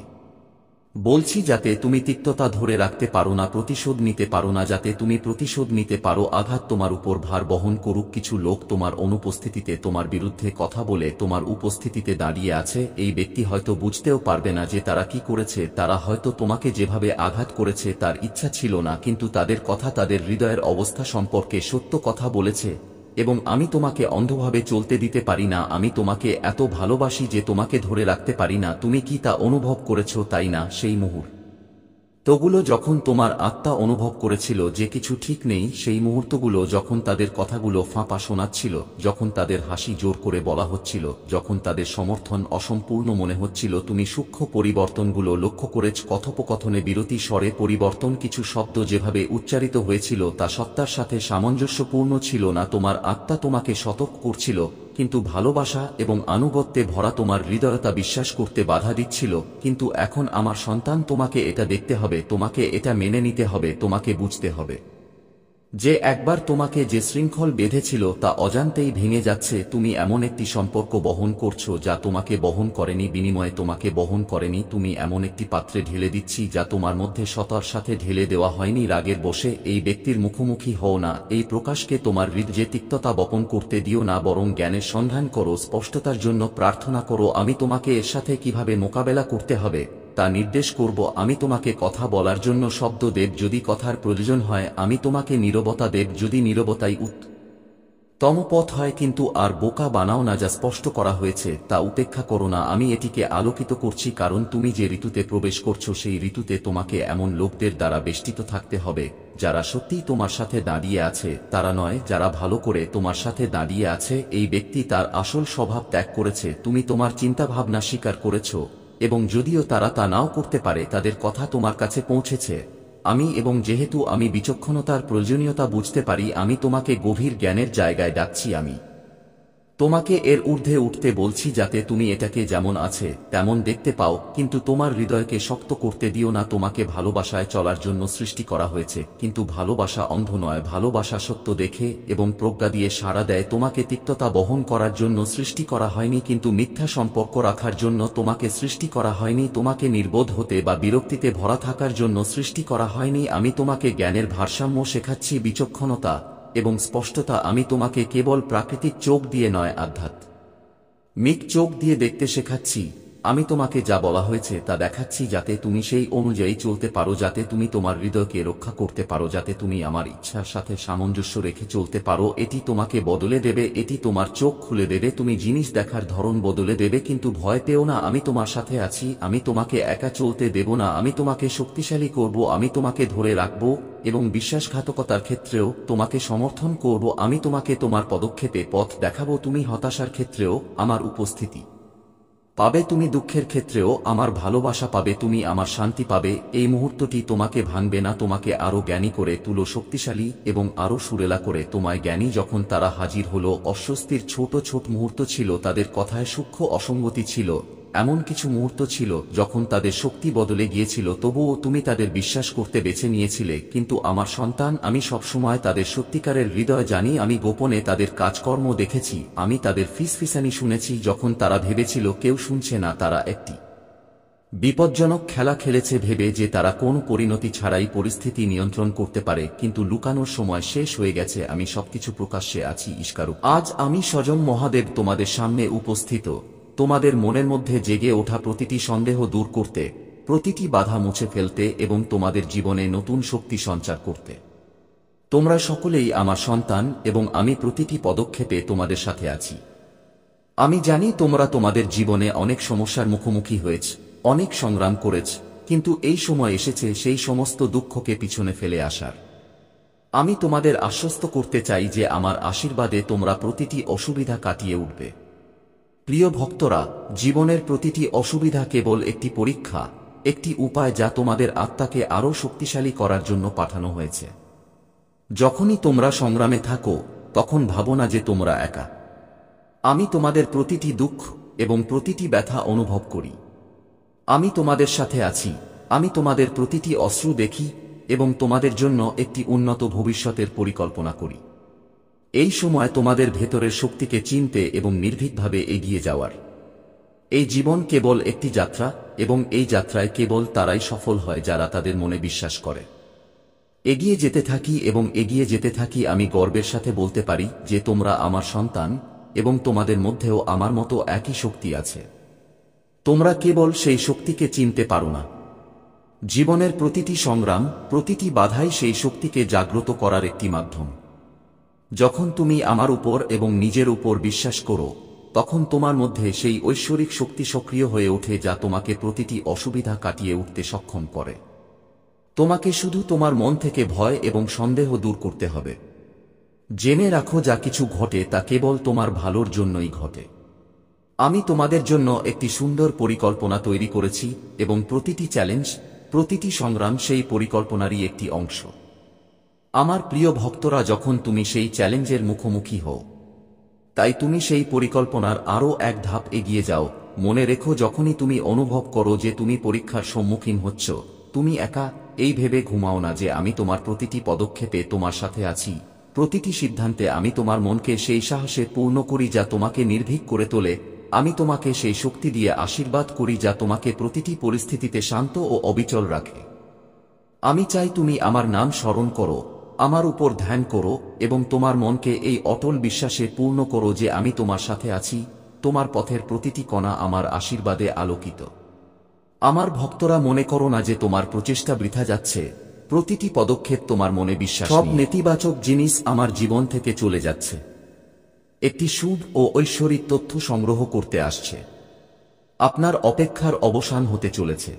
বলছি যাতে তুমি তিক্ততা ধরে রাখতে পারো না, প্রতিশোধ নিতে পারো না, যাতে তুমি প্রতিশোধ নিতে পারো। আঘাত তোমার উপর ভার বহন করুক। কিছু লোক তোমার অনুপস্থিতিতে তোমার বিরুদ্ধে কথা বলে তোমার উপস্থিতিতে দাঁড়িয়ে আছে। এই ব্যক্তি হয়তো বুঝতেও পারবে না যে তারা কি করেছে। তারা হয়তো তোমাকে যেভাবে আঘাত করেছে তার ইচ্ছা ছিল না, কিন্তু তাদের কথা তাদের হৃদয়ের অবস্থা সম্পর্কে সত্য কথা বলেছে। এবং আমি তোমাকে অন্ধভাবে চলতে দিতে পারি না। আমি তোমাকে এত ভালোবাসি যে তোমাকে ধরে রাখতে পারি না। তুমি কি তা অনুভব করেছ, তাই না? সেই মুহূর্তগুলো যখন তোমার আত্মা অনুভব করেছিল যে কিছু ঠিক নেই, সেই মুহূর্তগুলো যখন তাদের কথাগুলো ফাঁপা শোনাচ্ছিল, যখন তাদের হাসি জোর করে বলা হচ্ছিল, যখন তাদের সমর্থন অসম্পূর্ণ মনে হচ্ছিল। তুমি সূক্ষ্ম পরিবর্তনগুলো লক্ষ্য করেছ। কথোপকথনে বিরতি, স্বরে পরিবর্তন, কিছু শব্দ যেভাবে উচ্চারিত হয়েছিল তা সত্তার সাথে সামঞ্জস্যপূর্ণ ছিল না। তোমার আত্মা তোমাকে সতর্ক করছিল, কিন্তু ভালোবাসা এবং আনুগত্যে ভরা তোমার হৃদয়তা বিশ্বাস করতে বাধা দিচ্ছিল। কিন্তু এখন আমার সন্তান, তোমাকে এটা দেখতে হবে, তোমাকে এটা মেনে নিতে হবে, তোমাকে বুঝতে হবে যে একবার তোমাকে যে শৃঙ্খল বেঁধেছিল তা অজান্তেই ভেঙে যাচ্ছে। তুমি এমন একটি সম্পর্ক বহন করছো যা তোমাকে বহন করেনি, বিনিময়ে তোমাকে বহন করেনি। তুমি এমন একটি পাত্রে ঢেলে দিচ্ছি যা তোমার মধ্যে সতার সাথে ঢেলে দেওয়া হয়নি। রাগের বসে এই ব্যক্তির মুখোমুখি হও না। এই প্রকাশকে তোমার হৃদয়ে তিক্ততা বপন করতে দিও না, বরং জ্ঞানের সন্ধান করো, স্পষ্টতার জন্য প্রার্থনা করো। আমি তোমাকে এর সাথে কিভাবে মোকাবেলা করতে হবে তা নির্দেশ করব। আমি তোমাকে কথা বলার জন্য শব্দ দেব যদি কথার প্রয়োজন হয়, আমি তোমাকে নীরবতা দেব যদি নীরবতাই উত্তম পথ হয়। কিন্তু আর বোকা বানাও না। যা স্পষ্ট করা হয়েছে তা উপেক্ষা করো না। আমি এটিকে আলোকিত করছি, কারণ তুমি যে ঋতুতে প্রবেশ করছো সেই ঋতুতে তোমাকে এমন লোকদের দ্বারা বেষ্টিত থাকতে হবে যারা সত্যিই তোমার সাথে দাঁড়িয়ে আছে, তারা নয় যারা ভালো করে তোমার সাথে দাঁড়িয়ে আছে। এই ব্যক্তি তার আসল স্বভাব ত্যাগ করেছে, তুমি তোমার চিন্তাভাবনা স্বীকার করেছ, এবং যদিও তারা তা নাও করতে পারে, তাদের কথা তোমার কাছে পৌঁছেছে। এবং যেহেতু আমি বিচক্ষণতার প্রয়োজনীয়তা বুঝতে পারি, আমি তোমাকে গভীর জ্ঞানের জায়গায় ডাকছি। আমি তোমাকে এর ঊর্ধ্বে উঠতে বলছি যাতে তুমি এটাকে যেমন আছে তেমন দেখতে পাও, কিন্তু তোমার হৃদয়কে শক্ত করতে দিও না। তোমাকে ভালোবাসায় চলার জন্য সৃষ্টি করা হয়েছে, কিন্তু ভালোবাসা অন্ধ নয়। ভালোবাসা সত্য দেখে এবং প্রজ্ঞা দিয়ে সাড়া দেয়। তোমাকে তিক্ততা বহন করার জন্য সৃষ্টি করা হয়নি, কিন্তু মিথ্যা সম্পর্ক রাখার জন্য তোমাকে সৃষ্টি করা হয়নি। তোমাকে নির্বোধ হতে বা বিরক্তিতে ভরা থাকার জন্য সৃষ্টি করা হয়নি। আমি তোমাকে জ্ঞানের ভারসাম্য শেখাচ্ছি, বিচক্ষণতা এবং স্পষ্টতা। আমি তোমাকে কেবল প্রাকৃতিক চোখ দিয়ে নয়, মিক চোখ দিয়ে দেখতে শেখাচ্ছি, আমি তোমাকে যা বলা হয়েছে তা দেখাচ্ছি যাতে তুমি সেই অনুযায়ী চলতে পারো, যাতে তুমি তোমার হৃদয়কে রক্ষা করতে পারো, যাতে তুমি আমার ইচ্ছার সাথে সামঞ্জস্য রেখে চলতে পারো। এটি তোমাকে বদলে দেবে, এটি তোমার চোখ খুলে দেবে, তুমি জিনিস দেখার ধরন বদলে দেবে। কিন্তু ভয় পেও না, আমি তোমার সাথে আছি, আমি তোমাকে একা চলতে দেব না, আমি তোমাকে শক্তিশালী করব, আমি তোমাকে ধরে রাখব এবং বিশ্বাসঘাতকতার ক্ষেত্রেও তোমাকে সমর্থন করব, আমি তোমাকে তোমার পদক্ষেপে পথ দেখাবো। তুমি হতাশার ক্ষেত্রেও আমার উপস্থিতি পাবে, তুমি দুঃখের ক্ষেত্রেও আমার ভালোবাসা পাবে, তুমি আমার শান্তি পাবে। এই মুহূর্তটি তোমাকে ভাঙবে না, তোমাকে আরো জ্ঞানী করে তুলো, শক্তিশালী এবং আরো সুরেলা করে তোমায় জ্ঞানী। যখন তারা হাজির হলো, অস্বস্তির ছোট ছোট মুহূর্ত ছিল, তাদের কথায় সূক্ষ্ম অসঙ্গতি ছিল, এমন কিছু মুহূর্ত ছিল যখন তাদের শক্তি বদলে গিয়েছিল, তবুও তুমি তাদের বিশ্বাস করতে বেছে নিয়েছিলে। কিন্তু আমার সন্তান, আমি সবসময় তাদের সত্যিকারের হৃদয় জানি, আমি গোপনে তাদের কাজকর্ম দেখেছি, আমি তাদের ফিসফিসানি শুনেছি যখন তারা ভেবেছিল কেউ শুনছে না। তারা একটি বিপজ্জনক খেলা খেলেছে ভেবে যে তারা কোন পরিণতি ছাড়াই পরিস্থিতি নিয়ন্ত্রণ করতে পারে, কিন্তু লুকানোর সময় শেষ হয়ে গেছে। আমি সবকিছু প্রকাশ্যে আছি ইস্কারু। আজ আমি স্বয়ং মহাদেব তোমাদের সামনে উপস্থিত, তোমাদের মনের মধ্যে জেগে ওঠা প্রতিটি সন্দেহ দূর করতে, প্রতিটি বাধা মুছে ফেলতে এবং তোমাদের জীবনে নতুন শক্তি সঞ্চার করতে। তোমরা সকলেই আমার সন্তান এবং আমি প্রতিটি পদক্ষেপে তোমাদের সাথে আছি। আমি জানি তোমরা তোমাদের জীবনে অনেক সমস্যার মুখোমুখি হয়েছ, অনেক সংগ্রাম করেছ, কিন্তু এই সময় এসেছে সেই সমস্ত দুঃখকে পিছনে ফেলে আসার। আমি তোমাদের আশ্বস্ত করতে চাই যে আমার আশীর্বাদে তোমরা প্রতিটি অসুবিধা কাটিয়ে উঠবে। প্রিয় ভক্তরা, জীবনের প্রতিটি অসুবিধা কেবল একটি পরীক্ষা, একটি উপায় যা তোমাদের আত্মাকে আরও শক্তিশালী করার জন্য পাঠানো হয়েছে। যখনই তোমরা সংগ্রামে থাকো, তখন ভাবো না যে তোমরা একা। আমি তোমাদের প্রতিটি দুঃখ এবং প্রতিটি ব্যথা অনুভব করি। আমি তোমাদের সাথে আছি, আমি তোমাদের প্রতিটি অশ্রু দেখি এবং তোমাদের জন্য একটি উন্নত ভবিষ্যতের পরিকল্পনা করি। এই সময় তোমাদের ভেতরের শক্তিকে চিনতে এবং নির্ভীকভাবে এগিয়ে যাওয়ার। এই জীবন কেবল একটি যাত্রা এবং এই যাত্রায় কেবল তারাই সফল হয় যারা তাদের মনে বিশ্বাস করে। এগিয়ে যেতে থাকি এবং এগিয়ে যেতে থাকি। আমি গর্বের সাথে বলতে পারি যে তোমরা আমার সন্তান এবং তোমাদের মধ্যেও আমার মতো একই শক্তি আছে। তোমরা কেবল সেই শক্তিকে চিনতে পারো না। জীবনের প্রতিটি সংগ্রাম, প্রতিটি বাধাই সেই শক্তিকে জাগ্রত করার একটি মাধ্যম। যখন তুমি আমার উপর এবং নিজের উপর বিশ্বাস করো, তখন তোমার মধ্যে সেই ঐশ্বরিক শক্তি সক্রিয় হয়ে ওঠে যা তোমাকে প্রতিটি অসুবিধা কাটিয়ে উঠতে সক্ষম করে। তোমাকে শুধু তোমার মন থেকে ভয় এবং সন্দেহ দূর করতে হবে। জেনে রাখো, যা কিছু ঘটে তা কেবল তোমার ভালোর জন্যই ঘটে। আমি তোমাদের জন্য একটি সুন্দর পরিকল্পনা তৈরি করেছি এবং প্রতিটি চ্যালেঞ্জ, প্রতিটি সংগ্রাম সেই পরিকল্পনারই একটি অংশ। আমার প্রিয় ভক্তরা, যখন তুমি সেই চ্যালেঞ্জের মুখোমুখি হও, তাই তুমি সেই পরিকল্পনার আরও এক ধাপ এগিয়ে যাও। মনে রেখো, যখনই তুমি অনুভব করো যে তুমি পরীক্ষার সম্মুখীন হচ্ছ, তুমি একা, এই ভেবে ঘুমাও না যে আমি তোমার প্রতিটি পদক্ষেপে তোমার সাথে আছি। প্রতিটি সিদ্ধান্তে আমি তোমার মনকে সেই সাহসে পূর্ণ করি যা তোমাকে নির্ভীক করে তোলে। আমি তোমাকে সেই শক্তি দিয়ে আশীর্বাদ করি যা তোমাকে প্রতিটি পরিস্থিতিতে শান্ত ও অবিচল রাখে। আমি চাই তুমি আমার নাম স্মরণ করো, আমার উপর ধ্যান করো এবং তোমার মনকে এই অটল বিশ্বাসে পূর্ণ করো যে আমি তোমার সাথে আছি। তোমার পথের প্রতিটি কণা আমার আশীর্বাদে আলোকিত। আমার ভক্তরা, মনে করো না যে তোমার প্রচেষ্টা বৃথা যাচ্ছে। প্রতিটি পদক্ষেপ তোমার মনে বিশ্বাস, সব নেতিবাচক জিনিস আমার জীবন থেকে চলে যাচ্ছে, একটি শুভ ও ঐশ্বরিক তথ্য সংগ্রহ করতে আসছে। আপনার অপেক্ষার অবসান হতে চলেছে।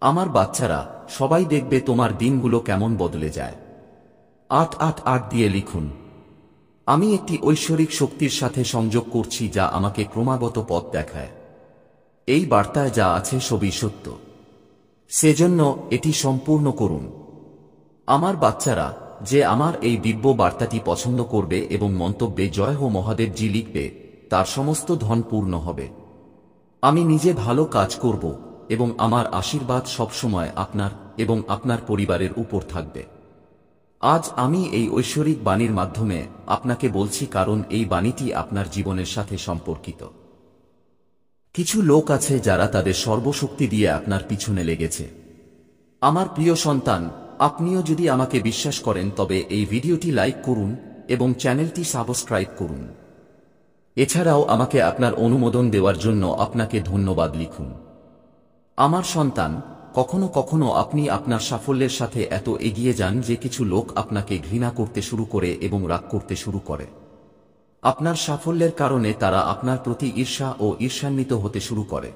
আমার বাচ্চারা, সবাই দেখবে তোমার দিনগুলো কেমন বদলে যায়। 888 দিয়ে লিখুন। আমি একটি ঐশ্বরিক শক্তির সাথে সংযোগ করছি যা আমাকে ক্রমাগত পথ দেখায়। এই বার্তায় যা আছে সবই সত্য, সেজন্য এটি সম্পূর্ণ করুন। আমার বাচ্চারা, যে আমার এই দিব্য বার্তাটি পছন্দ করবে এবং মন্তব্যে জয় হো মহাদেব জি লিখবে, তার সমস্ত ধন পূর্ণ হবে। আমি নিজে ভালো কাজ করব এবং আমার আশীর্বাদ সবসময় আপনার এবং আপনার পরিবারের উপর থাকবে। আজ আমি এই ঐশ্বরিক বাণীর মাধ্যমে আপনাকে বলছি, কারণ এই বাণীটি আপনার জীবনের সাথে সম্পর্কিত। কিছু লোক আছে যারা তাদের সর্বশক্তি দিয়ে আপনার পিছনে লেগেছে। আমার প্রিয় সন্তান, আপনিও যদি আমাকে বিশ্বাস করেন তবে এই ভিডিওটি লাইক করুন এবং চ্যানেলটি সাবস্ক্রাইব করুন। এছাড়াও আমাকে আপনার অনুমোদন দেওয়ার জন্য আপনাকে ধন্যবাদ লিখুন। আমার সন্তান, কখনো কখনো আপনি আপনার সাফল্যের সাথে এত এগিয়ে যান যে কিছু লোক আপনাকে ঘৃণা করতে শুরু করে এবং রাগ করতে শুরু করে। আপনার সাফল্যের কারণে তারা আপনার প্রতি ঈর্ষা ও ঈর্ষান্বিত হতে শুরু করে।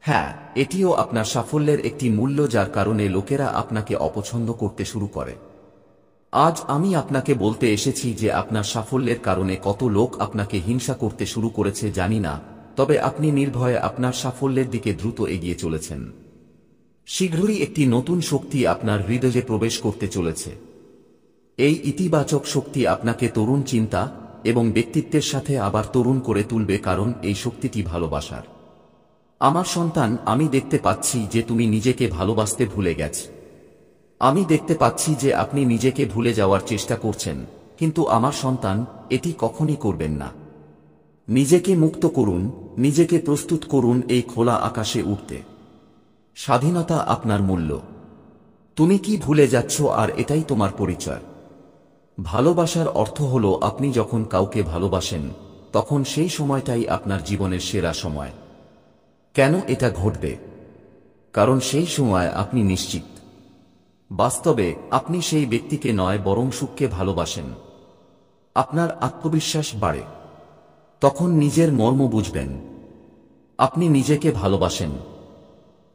হ্যাঁ, এটিও আপনার সাফল্যের একটি মূল্য, যার কারণে লোকেরা আপনাকে অপছন্দ করতে শুরু করে। আজ আমি আপনাকে বলতে এসেছি যে আপনার সাফল্যের কারণে কত লোক আপনাকে হিংসা করতে শুরু করেছে জানি না, তবে আপনি নির্ভয়ে আপনার সাফল্যের দিকে দ্রুত এগিয়ে চলেছেন। শীঘ্রই একটি নতুন শক্তি আপনার হৃদয়ে প্রবেশ করতে চলেছে। এই ইতিবাচক শক্তি আপনাকে তরুণ চিন্তা এবং ব্যক্তিত্বের সাথে আবার তরুণ করে তুলবে, কারণ এই শক্তিটি ভালোবাসার। আমার সন্তান, আমি দেখতে পাচ্ছি যে তুমি নিজেকে ভালোবাসতে ভুলে গেছ। আমি দেখতে পাচ্ছি যে আপনি নিজেকে ভুলে যাওয়ার চেষ্টা করছেন, কিন্তু আমার সন্তান, এটি কখনই করবেন না। নিজেকে মুক্ত করুন, নিজেকে প্রস্তুত করুন এই খোলা আকাশে উঠতে। স্বাধীনতা আপনার মূল্য। তুমি কি ভুলে যাচ্ছ? আর এটাই তোমার পরিচয়। ভালোবাসার অর্থ হল আপনি যখন কাউকে ভালোবাসেন তখন সেই সময়টাই আপনার জীবনের সেরা সময়। কেন এটা ঘটবে? কারণ সেই সময় আপনি নিশ্চিত। বাস্তবে আপনি সেই ব্যক্তিকে নয় বরং সুখকে ভালোবাসেন। আপনার আত্মবিশ্বাস বাড়ে। তখন নিজের মর্ম বুঝবেন। আপনি নিজেকে ভালোবাসেন।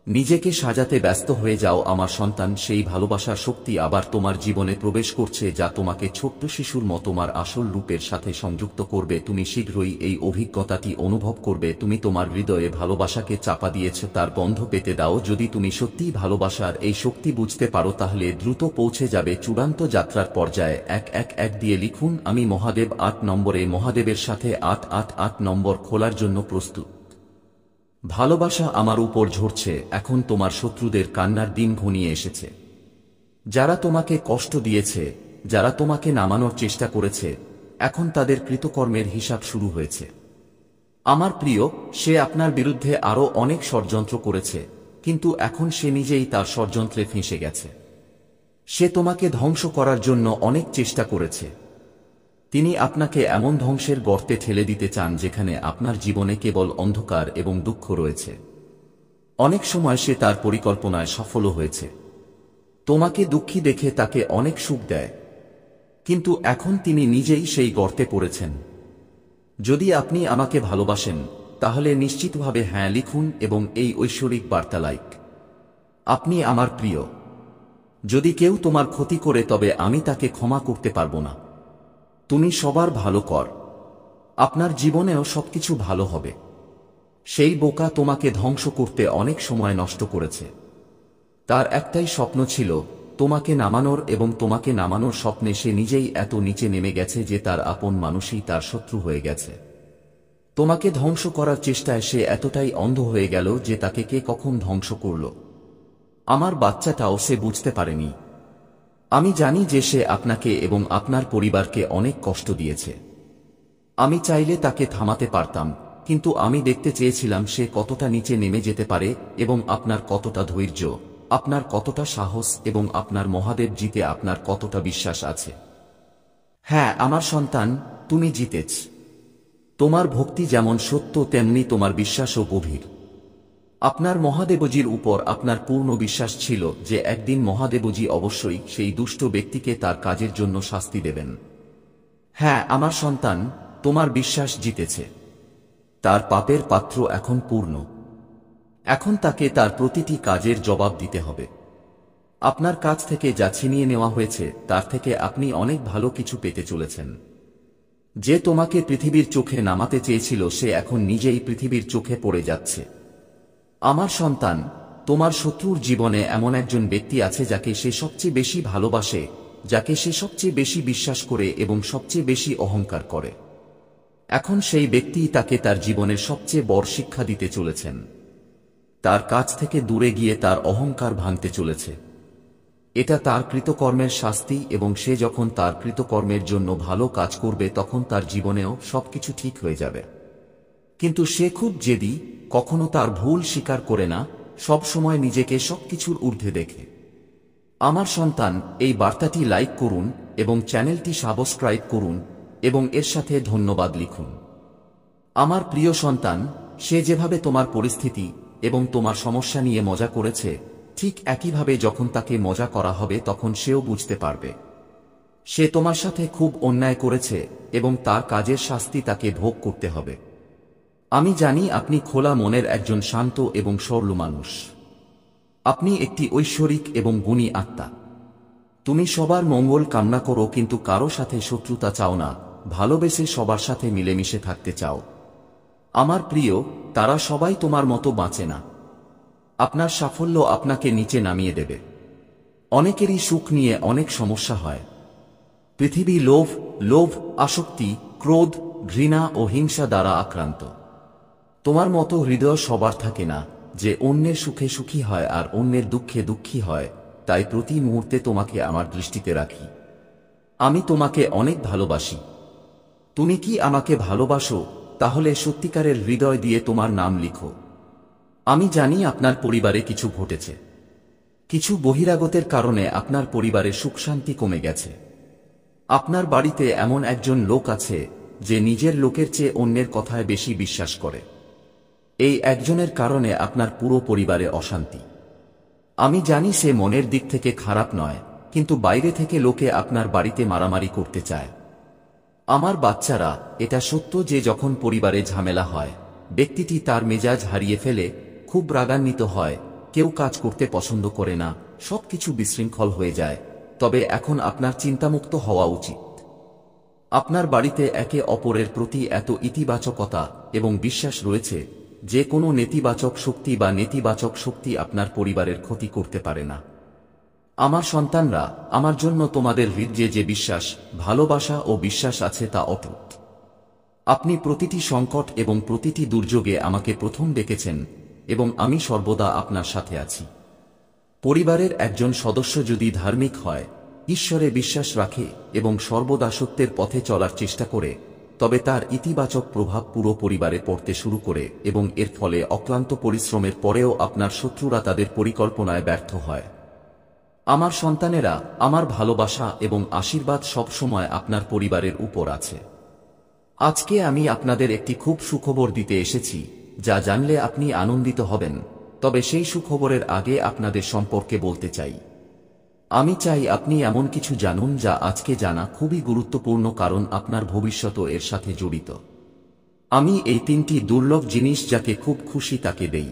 নিজেকে সাজাতে ব্যস্ত হয়ে যাও আমার সন্তান। সেই ভালোবাসার শক্তি আবার তোমার জীবনে প্রবেশ করছে, যা তোমাকে ছোট্ট শিশুর মতো তোমার আসল রূপের সাথে সংযুক্ত করবে। তুমি শীঘ্রই এই অভিজ্ঞতাটি অনুভব করবে। তুমি তোমার হৃদয়ে ভালোবাসাকে চাপা দিয়েছ, তার গন্ধ পেতে দাও। যদি তুমি সত্যিই ভালোবাসার এই শক্তি বুঝতে পারো, তাহলে দ্রুত পৌঁছে যাবে চূড়ান্ত যাত্রার পর্যায়ে। 111 দিয়ে লিখুন, আমি মহাদেব 8 নম্বরে মহাদেবের সাথে 888 নম্বর খোলার জন্য প্রস্তুত। ভালোবাসা আমার উপর ঝরছে। এখন তোমার শত্রুদের কান্নার দিন ঘনিয়ে এসেছে। যারা তোমাকে কষ্ট দিয়েছে, যারা তোমাকে নামানোর চেষ্টা করেছে, এখন তাদের কৃতকর্মের হিসাব শুরু হয়েছে। আমার প্রিয়, সে আপনার বিরুদ্ধে আরো অনেক ষড়যন্ত্র করেছে, কিন্তু এখন সে নিজেই তার ষড়যন্ত্রে ফেঁসে গেছে। সে তোমাকে ধ্বংস করার জন্য অনেক চেষ্টা করেছে। তিনি আপনাকে এমন ধ্বংসের গর্তে ঠেলে দিতে চান যেখানে আপনার জীবনে কেবল অন্ধকার এবং দুঃখ রয়েছে। অনেক সময় সে তার পরিকল্পনায় সফল হয়েছে। তোমাকে দুঃখী দেখে তাকে অনেক সুখ দেয়, কিন্তু এখন তিনি নিজেই সেই গর্তে পড়েছেন। যদি আপনি আমাকে ভালোবাসেন তাহলে নিশ্চিতভাবে হ্যাঁ লিখুন এবং এই ঐশ্বরিক বার্তা লাইক। আপনি আমার প্রিয়। যদি কেউ তোমার ক্ষতি করে তবে আমি তাকে ক্ষমা করতে পারবো না। তুমি সবার ভালো কর। আপনার জীবনেও সবকিছু ভালো হবে। সেই বোকা তোমাকে ধ্বংস করতে অনেক সময় নষ্ট করেছে। তার একটাই স্বপ্ন ছিল তোমাকে নামানোর, এবং তোমাকে নামানোর স্বপ্নে সে নিজেই এত নিচে নেমে গেছে যে তার আপন মানুষই তার শত্রু হয়ে গেছে। তোমাকে ধ্বংস করার চেষ্টায় সে এতটাই অন্ধ হয়ে গেল যে তাকে কে কখন ধ্বংস করল আমার বাচ্চাটাও সে বুঝতে পারেনি। আমি জানি যে সে আপনাকে এবং আপনার পরিবারকে অনেক কষ্ট দিয়েছে। আমি চাইলে তাকে থামাতে পারতাম, কিন্তু আমি দেখতে চেয়েছিলাম সে কতটা নিচে নেমে যেতে পারে এবং আপনার কতটা ধৈর্য, আপনার কতটা সাহস এবং আপনার মহাদেব জিতে আপনার কতটা বিশ্বাস আছে। হ্যাঁ আমার সন্তান, তুমি জিতেছ। তোমার ভক্তি যেমন সত্য তেমনি তোমার বিশ্বাসও গভীর। আপনার মহাদেবজির উপর আপনার পূর্ণ বিশ্বাস ছিল যে একদিন মহাদেবজি অবশ্যই সেই দুষ্ট ব্যক্তিকে তার কাজের জন্য শাস্তি দেবেন। হ্যাঁ আমার সন্তান, তোমার বিশ্বাস জিতেছে। তার পাপের পাত্র এখন পূর্ণ। এখন তাকে তার প্রতিটি কাজের জবাব দিতে হবে। আপনার কাছ থেকে যা ছিনিয়ে নেওয়া হয়েছে তার থেকে আপনি অনেক ভালো কিছু পেতে চলেছেন। যে তোমাকে পৃথিবীর চোখে নামাতে চেয়েছিল সে এখন নিজেই পৃথিবীর চোখে পড়ে যাচ্ছে। আমার সন্তান, তোমার শত্রুর জীবনে এমন একজন ব্যক্তি আছে যাকে সে সবচেয়ে বেশি ভালোবাসে, যাকে সে সবচেয়ে বেশি বিশ্বাস করে এবং সবচেয়ে বেশি অহংকার করে। এখন সেই ব্যক্তি তাকে তার জীবনের সবচেয়ে বড় শিক্ষা দিতে চলেছেন। তার কাছ থেকে দূরে গিয়ে তার অহংকার ভাঙতে চলেছে। এটা তার কৃতকর্মের শাস্তি, এবং সে যখন তার কৃতকর্মের জন্য ভালো কাজ করবে তখন তার জীবনেও সবকিছু ঠিক হয়ে যাবে। কিন্তু সে খুব জেদি, কখনো তার ভুল স্বীকার করে না, সব সময় নিজেকে সবকিছুর ঊর্ধ্বে দেখে। আমার সন্তান, এই বার্তাটি লাইক করুন এবং চ্যানেলটি সাবস্ক্রাইব করুন এবং এর সাথে ধন্যবাদ লিখুন। আমার প্রিয় সন্তান, সে যেভাবে তোমার পরিস্থিতি এবং তোমার সমস্যা নিয়ে মজা করেছে, ঠিক একইভাবে যখন তাকে মজা করা হবে তখন সেও বুঝতে পারবে সে তোমার সাথে খুব অন্যায় করেছে এবং তার কাজের শাস্তি তাকে ভোগ করতে হবে। আমি জানি আপনি খোলা মনের একজন শান্ত এবং সরল মানুষ। আপনি একটি ঐশ্বরিক এবং গুণী আত্মা। তুমি সবার মঙ্গল কামনা করো, কিন্তু কারো সাথে শত্রুতা চাও না, ভালোবেসে সবার সাথে মিলেমিশে থাকতে চাও। আমার প্রিয়, তারা সবাই তোমার মতো বাঁচে না। আপনার সাফল্য আপনাকে নিচে নামিয়ে দেবে। অনেকেরই সুখ নিয়ে অনেক সমস্যা হয়। পৃথিবী লোভ, আসক্তি, ক্রোধ, ঘৃণা ও হিংসা দ্বারা আক্রান্ত। তোমার মতো হৃদয় সবার থাকে না, যে অন্যের সুখে সুখী হয় আর অন্যের দুঃখে দুঃখী হয়। তাই প্রতি মুহূর্তে তোমাকে আমার দৃষ্টিতে রাখি। আমি তোমাকে অনেক ভালোবাসি। তুমি কি আমাকে ভালোবাসো? তাহলে সত্যিকারের হৃদয় দিয়ে তোমার নাম লিখো। আমি জানি আপনার পরিবারে কিছু ঘটেছে। কিছু বহিরাগতের কারণে আপনার পরিবারে সুখ শান্তি কমে গেছে। আপনার বাড়িতে এমন একজন লোক আছে যে নিজের লোকের চেয়ে অন্যের কথায় বেশি বিশ্বাস করে। এই একজনের কারণে আপনার পুরো পরিবারে অশান্তি। আমি জানি সে মনের দিক থেকে খারাপ নয়, কিন্তু বাইরে থেকে লোকে আপনার বাড়িতে মারামারি করতে চায়। আমার বাচ্চারা, এটা সত্য যে যখন পরিবারে ঝামেলা হয়, ব্যক্তিটি তার মেজাজ হারিয়ে ফেলে, খুব রাগান্বিত হয়, কেউ কাজ করতে পছন্দ করে না, সবকিছু বিশৃঙ্খল হয়ে যায়। তবে এখন আপনার চিন্তামুক্ত হওয়া উচিত। আপনার বাড়িতে একে অপরের প্রতি এত ইতিবাচকতা এবং বিশ্বাস রয়েছে যে কোনো নেতিবাচক শক্তি আপনার পরিবারের ক্ষতি করতে পারে না। আমার সন্তানরা, আমার জন্য তোমাদের হৃদয়ে যে বিশ্বাস, ভালোবাসা ও বিশ্বাস আছে তা অটুট। আপনি প্রতিটি সংকট এবং প্রতিটি দুর্যোগে আমাকে প্রথম ডেকেছেন এবং আমি সর্বদা আপনার সাথে আছি। পরিবারের একজন সদস্য যদি ধার্মিক হয়, ঈশ্বরে বিশ্বাস রাখে এবং সর্বদা সত্যের পথে চলার চেষ্টা করে, তবে তার ইতিবাচক প্রভাব পুরো পরিবারে পড়তে শুরু করে এবং এর ফলে অক্লান্ত পরিশ্রমের পরেও আপনার শত্রুরা তাদের পরিকল্পনায় ব্যর্থ হয়। আমার সন্তানেরা, আমার ভালোবাসা এবং আশীর্বাদ সব সময় আপনার পরিবারের উপর আছে। আজকে আমি আপনাদের একটি খুব সুখবর দিতে এসেছি, যা জানলে আপনি আনন্দিত হবেন। তবে সেই সুখবরের আগে আপনাদের সম্পর্কে বলতে চাই। আমি চাই আপনি এমন কিছু জানুন যা আজকে জানা খুবই গুরুত্বপূর্ণ, কারণ আপনার ভবিষ্যৎও এর সাথে জড়িত। আমি এই 3টি দুর্লভ জিনিস যাকে খুব খুশি তাকে দেই।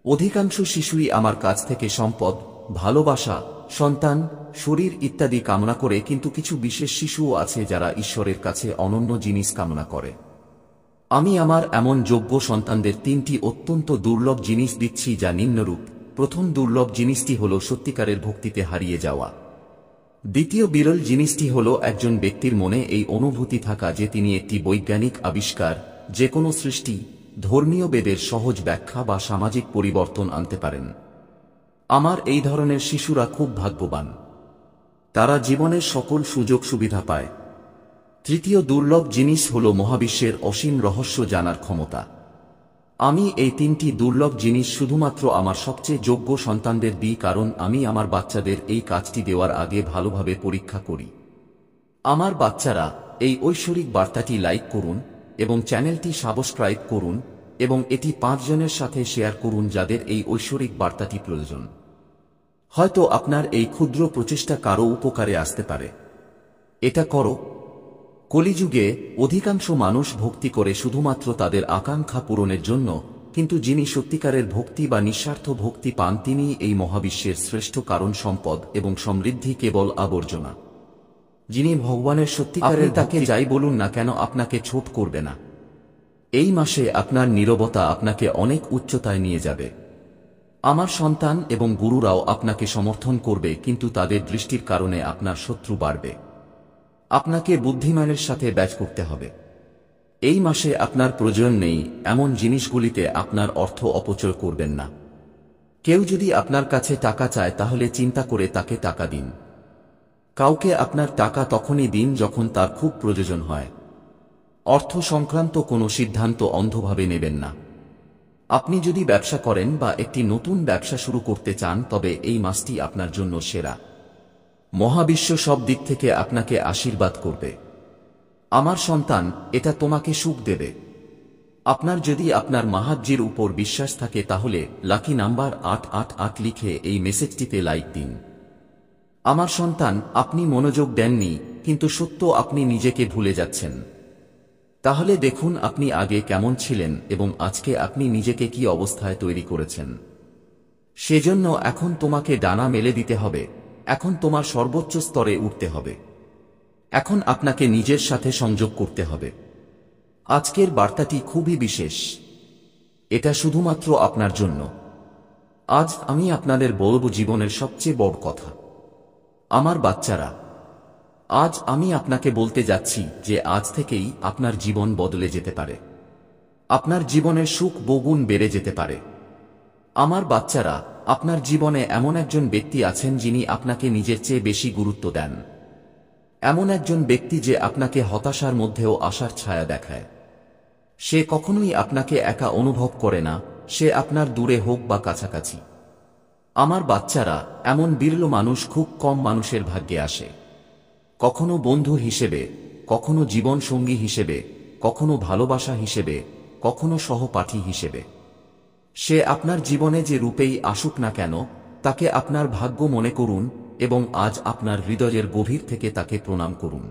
অধিকাংশ শিশুই আমার কাছ থেকে সম্পদ, ভালোবাসা, সন্তান, শরীর ইত্যাদি কামনা করে, কিন্তু কিছু বিশেষ শিশুও আছে যারা ঈশ্বরের কাছে অনন্য জিনিস কামনা করে। আমি আমার এমন যোগ্য সন্তানদের 3টি অত্যন্ত দুর্লভ জিনিস দিচ্ছি, যা নিম্নরূপ। প্রথম দুর্লভ জিনিসটি হল সত্যিকারের ভক্তিতে হারিয়ে যাওয়া। দ্বিতীয় বিরল জিনিসটি হল একজন ব্যক্তির মনে এই অনুভূতি থাকা যে তিনি একটি বৈজ্ঞানিক আবিষ্কার, যে কোনো সৃষ্টি, ধর্মীয় বেদের সহজ ব্যাখ্যা বা সামাজিক পরিবর্তন আনতে পারেন। আমার এই ধরনের শিশুরা খুব ভাগ্যবান। তারা জীবনের সকল সুযোগ সুবিধা পায়। তৃতীয় দুর্লভ জিনিস হল মহাবিশ্বের অসীম রহস্য জানার ক্ষমতা। আমি এই 3টি দুর্লভ জিনিস শুধুমাত্র আমার সবচেয়ে যোগ্য সন্তানদের দিই, কারণ আমি আমার বাচ্চাদের এই কাজটি দেওয়ার আগে ভালোভাবে পরীক্ষা করি। আমার বাচ্চারা, এই ঐশ্বরিক বার্তাটি লাইক করুন এবং চ্যানেলটি সাবস্ক্রাইব করুন এবং এটি 5 জনের সাথে শেয়ার করুন যাদের এই ঐশ্বরিক বার্তাটি প্রয়োজন। হয়তো আপনার এই ক্ষুদ্র প্রচেষ্টা কারো উপকারে আসতে পারে। এটা করো। কলিযুগে অধিকাংশ মানুষ ভক্তি করে শুধুমাত্র তাদের আকাঙ্ক্ষা পূরণের জন্য, কিন্তু যিনি সত্যিকারের ভক্তি বা নিঃস্বার্থ ভক্তি পান তিনি এই মহাবিশ্বের শ্রেষ্ঠ কারণ। সম্পদ এবং সমৃদ্ধি কেবল আবর্জনা। যিনি ভগবানের সত্যিকারের, তাকে যাই বলুন না কেন আপনাকে ছোট করবে না। এই মাসে আপনার নীরবতা আপনাকে অনেক উচ্চতায় নিয়ে যাবে। আমার সন্তান এবং গুরুরাও আপনাকে সমর্থন করবে, কিন্তু তাদের দৃষ্টির কারণে আপনার শত্রু বাড়বে। আপনাকে বুদ্ধিমানের সাথে ব্যাচ করতে হবে। এই মাসে আপনার প্রয়োজন নেই এমন জিনিসগুলিতে আপনার অর্থ অপচয় করবেন না। কেউ যদি আপনার কাছে টাকা চায় তাহলে চিন্তা করে তাকে টাকা দিন। কাউকে আপনার টাকা তখনই দিন যখন তার খুব প্রয়োজন হয়। অর্থ সংক্রান্ত কোনো সিদ্ধান্ত অন্ধভাবে নেবেন না। আপনি যদি ব্যবসা করেন বা একটি নতুন ব্যবসা শুরু করতে চান তবে এই মাসটি আপনার জন্য সেরা। মহাবিশ্ব সব দিক থেকে আপনাকে আশীর্বাদ করবে। আমার সন্তান, এটা তোমাকে সুখ দেবে। আপনার যদি আপনার মাহাজ্জির উপর বিশ্বাস থাকে তাহলে লাকি নাম্বার 888 লিখে এই মেসেজটিতে লাইক দিন। আমার সন্তান, আপনি মনোযোগ দেননি, কিন্তু সত্য আপনি নিজেকে ভুলে যাচ্ছেন। তাহলে দেখুন আপনি আগে কেমন ছিলেন এবং আজকে আপনি নিজেকে কি অবস্থায় তৈরি করেছেন। সেজন্য এখন তোমাকে ডানা মেলে দিতে হবে, এখন তোমার সর্বোচ্চ স্তরে উঠতে হবে, এখন আপনাকে নিজের সাথে সংযোগ করতে হবে। আজকের বার্তাটি খুবই বিশেষ, এটা শুধুমাত্র আপনার জন্য। আজ আমি আপনাদের বলব জীবনের সবচেয়ে বড় কথা। আমার বাচ্চারা, আজ আমি আপনাকে বলতে যাচ্ছি যে আজ থেকেই আপনার জীবন বদলে যেতে পারে, আপনার জীবনের সুখ বহুগুণ বেড়ে যেতে পারে। আমার বাচ্চারা, আপনার জীবনে এমন একজন ব্যক্তি আছেন যিনি আপনাকে নিজের চেয়ে বেশি গুরুত্ব দেন, এমন একজন ব্যক্তি যে আপনাকে হতাশার মধ্যেও আশার ছায়া দেখায়। সে কখনোই আপনাকে একা অনুভব করে না, সে আপনার দূরে হোক বা কাছাকাছি। আমার বাচ্চারা, এমন বিরল মানুষ খুব কম মানুষের ভাগ্যে আসে, কখনো বন্ধু হিসেবে, কখনো জীবন সঙ্গী হিসেবে, কখনো ভালোবাসা হিসেবে, কখনো সহপাঠী হিসেবে। সে আপনার জীবনে যে রূপেই আসুক না কেন, তাকে আপনার ভাগ্য মনে করুন এবং আজ আপনার হৃদয়ের গভীর থেকে তাকে প্রণাম করুন।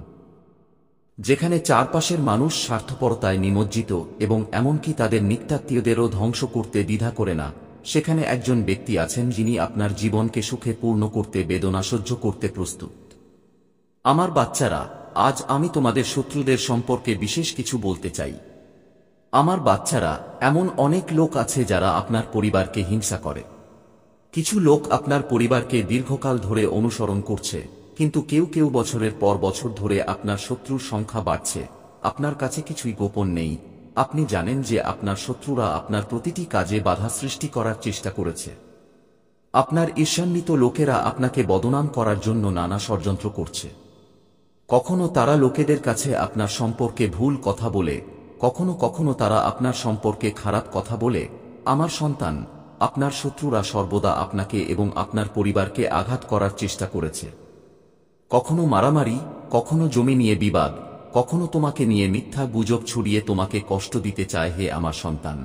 যেখানে চারপাশের মানুষ স্বার্থপরতায় নিমজ্জিত এবং এমনকি তাদের নিকটাত্মীয়দেরও ধ্বংস করতে দ্বিধা করে না, সেখানে একজন ব্যক্তি আছেন যিনি আপনার জীবনকে সুখে পূর্ণ করতে বেদনা সহ্য করতে প্রস্তুত। আমার বাচ্চারা, আজ আমি তোমাদের শত্রুদের সম্পর্কে বিশেষ কিছু বলতে চাই। আমার বাচ্চারা, এমন অনেক লোক আছে যারা আপনার পরিবারকে হিংসা করে। কিছু লোক আপনার পরিবারকে দীর্ঘকাল ধরে অনুসরণ করছে, কিন্তু কেউ কেউ বছরের পর বছর ধরে আপনার শত্রুর সংখ্যা বাড়ছে। আপনার কাছে কিছুই গোপন নেই, আপনি জানেন যে আপনার শত্রুরা আপনার প্রতিটি কাজে বাধা সৃষ্টি করার চেষ্টা করেছে। আপনার ঈর্ষান্বিত লোকেরা আপনাকে বদনাম করার জন্য নানা ষড়যন্ত্র করছে। কখনো তারা লোকেদের কাছে আপনার সম্পর্কে ভুল কথা বলে, কখনো কখনো তারা আপনার সম্পর্কে খারাপ কথা বলে। আমার সন্তান, আপনার শত্রুরা সর্বদা আপনাকে এবং আপনার পরিবারকে আঘাত করার চেষ্টা করেছে। কখনো মারামারি, কখনো জমি নিয়ে বিবাদ, কখনো তোমাকে নিয়ে মিথ্যা গুজব ছড়িয়ে তোমাকে কষ্ট দিতে চায়। হে আমার সন্তান,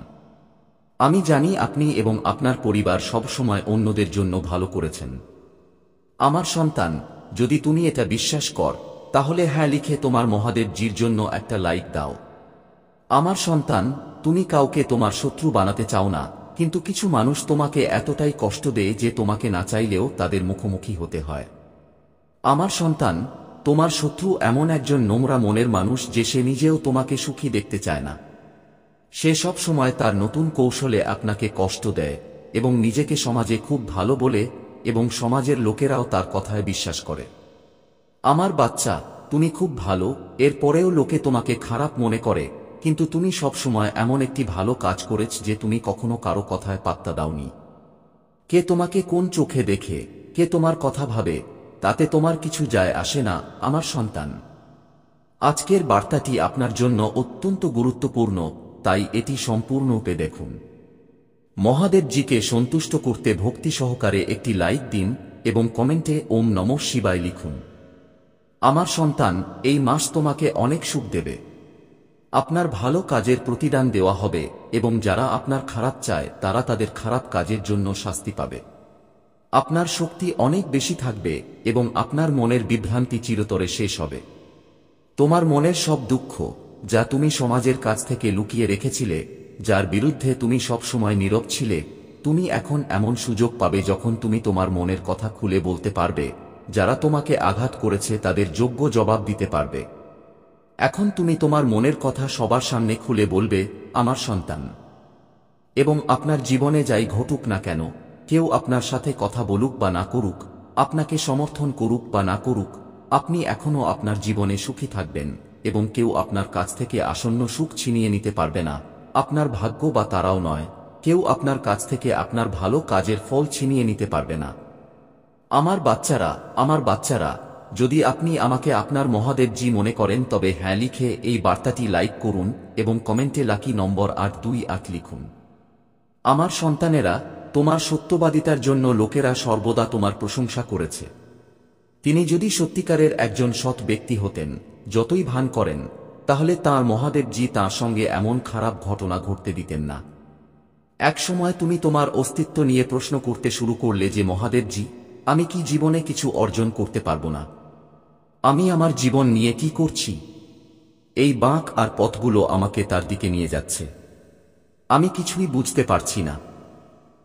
আমি জানি আপনি এবং আপনার পরিবার সবসময় অন্যদের জন্য ভালো করেছেন। আমার সন্তান, যদি তুমি এটা বিশ্বাস কর, তাহলে হ্যাঁ লিখে তোমার মহাদেব জির জন্য একটা লাইক দাও। আমার সন্তান, তুমি কাউকে তোমার শত্রু বানাতে চাও না, কিন্তু কিছু মানুষ তোমাকে এতটাই কষ্ট দেয় যে তোমাকে না চাইলেও তাদের মুখোমুখি হতে হয়। আমার সন্তান, তোমার শত্রু এমন একজন নোংরা মনের মানুষ যে সে নিজেও তোমাকে সুখী দেখতে চায় না। সে সব সময় তার নতুন কৌশলে আপনাকে কষ্ট দেয় এবং নিজেকে সমাজে খুব ভালো বলে এবং সমাজের লোকেরাও তার কথায় বিশ্বাস করে। আমার বাচ্চা, তুমি খুব ভালো, এরপরেও লোকে তোমাকে খারাপ মনে করে, কিন্তু তুমি সব সময় এমন একটি ভালো কাজ করেছ যে তুমি কখনো কারো কথায় পাত্তা দাওনি। কে তোমাকে কোন চোখে দেখে, কে তোমার কথা ভাবে, তাতে তোমার কিছু যায় আসে না। আমার সন্তান, আজকের বার্তাটি আপনার জন্য অত্যন্ত গুরুত্বপূর্ণ, তাই এটি সম্পূর্ণরূপে দেখুন। মহাদেবজিকে সন্তুষ্ট করতে ভক্তি সহকারে একটি লাইক দিন এবং কমেন্টে ওম নমঃ শিবায় লিখুন। আমার সন্তান, এই মাস তোমাকে অনেক সুখ দেবে। আপনার ভালো কাজের প্রতিদান দেওয়া হবে এবং যারা আপনার খারাপ চায় তারা তাদের খারাপ কাজের জন্য শাস্তি পাবে। আপনার শক্তি অনেক বেশি থাকবে এবং আপনার মনের বিভ্রান্তি চিরতরে শেষ হবে। তোমার মনের সব দুঃখ, যা তুমি সমাজের কাছ থেকে লুকিয়ে রেখেছিলে, যার বিরুদ্ধে তুমি সব সময় নীরব ছিলে, তুমি এখন এমন সুযোগ পাবে যখন তুমি তোমার মনের কথা খুলে বলতে পারবে। যারা তোমাকে আঘাত করেছে তাদের যোগ্য জবাব দিতে পারবে। এখন তুমি তোমার মনের কথা সবার সামনে খুলে বলবে। আমার সন্তান, এবং আপনার জীবনে যাই ঘটুক না কেন, কেউ আপনার সাথে কথা বলুক বা না করুক, আপনাকে সমর্থন করুক বা না করুক, আপনি এখনো আপনার জীবনে সুখী থাকবেন এবং কেউ আপনার কাছ থেকে আসন্ন সুখ ছিনিয়ে নিতে পারবে না। আপনার ভাগ্য বা তারাও নয়, কেউ আপনার কাছ থেকে আপনার ভালো কাজের ফল ছিনিয়ে নিতে পারবে না। আমার বাচ্চারা, যদি আপনি আমাকে আপনার মহাদেবজি মনে করেন তবে হ্যাঁ লিখে এই বার্তাটি লাইক করুন এবং কমেন্টে লাকি নম্বর 828 লিখুন। আমার সন্তানেরা, তোমার সত্যবাদিতার জন্য লোকেরা সর্বদা তোমার প্রশংসা করেছে। তিনি যদি সত্যিকারের একজন সৎ ব্যক্তি হতেন, যতই ভান করেন, তাহলে তাঁর মহাদেবজি তাঁর সঙ্গে এমন খারাপ ঘটনা ঘটতে দিতেন না। এক সময় তুমি তোমার অস্তিত্ব নিয়ে প্রশ্ন করতে শুরু করলে যে মহাদেবজি, আমি কি জীবনে কিছু অর্জন করতে পারবো না? আমি আমার জীবন নিয়ে কি করছি? এই বাঁক আর পথগুলো আমাকে তার দিকে নিয়ে যাচ্ছে। আমি কিছুই বুঝতে পারছি না।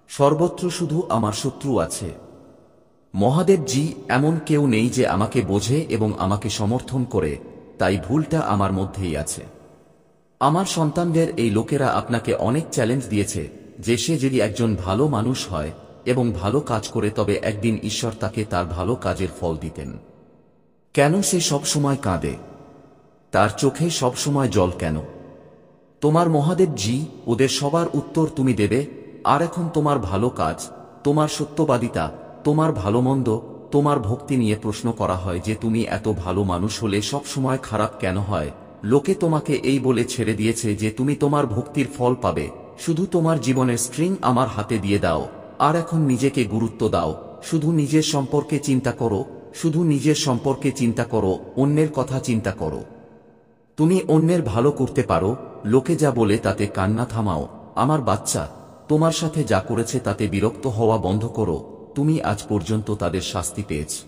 সর্বত্র শুধু আমার শত্রু আছে। মহাদেবজি, এমন কেউ নেই যে আমাকে বোঝে এবং আমাকে সমর্থন করে, তাই ভুলটা আমার মধ্যেই আছে। আমার সন্তানদের এই লোকেরা আপনাকে অনেক চ্যালেঞ্জ দিয়েছে যে সে যদি একজন ভালো মানুষ হয় এবং ভালো কাজ করে তবে একদিন ঈশ্বর তাকে তার ভালো কাজের ফল দিতেন। কেন সে সব সময় কাঁদে? তার চোখে সব সময় জল কেন? তোমার মহাদেবজি, ওদের সবার উত্তর তুমি দেবে। আর এখন তোমার ভালো কাজ, তোমার সত্যবাদিতা, তোমার ভালোমন্দ, তোমার ভক্তি নিয়ে প্রশ্ন করা হয় যে তুমি এত ভালো মানুষ হলে সব সময় খারাপ কেন হয়? লোকে তোমাকে এই বলে ছেড়ে দিয়েছে যে তুমি তোমার ভক্তির ফল পাবে। শুধু তোমার জীবনের স্ট্রিং আমার হাতে দিয়ে দাও, আর এখন নিজেকে গুরুত্ব দাও। শুধু নিজের সম্পর্কে চিন্তা করো, শুধু নিজের সম্পর্কে চিন্তা করো, অন্যের কথা চিন্তা করো। তুমি অন্যের ভালো করতে পারো। লোকে যা বলে তাতে কান্না থামাও। আমার বাচ্চা, তোমার সাথে যা করেছে তাতে বিরক্ত হওয়া বন্ধ করো। তুমি আজ পর্যন্ত তাদের শাস্তি পেয়েছ।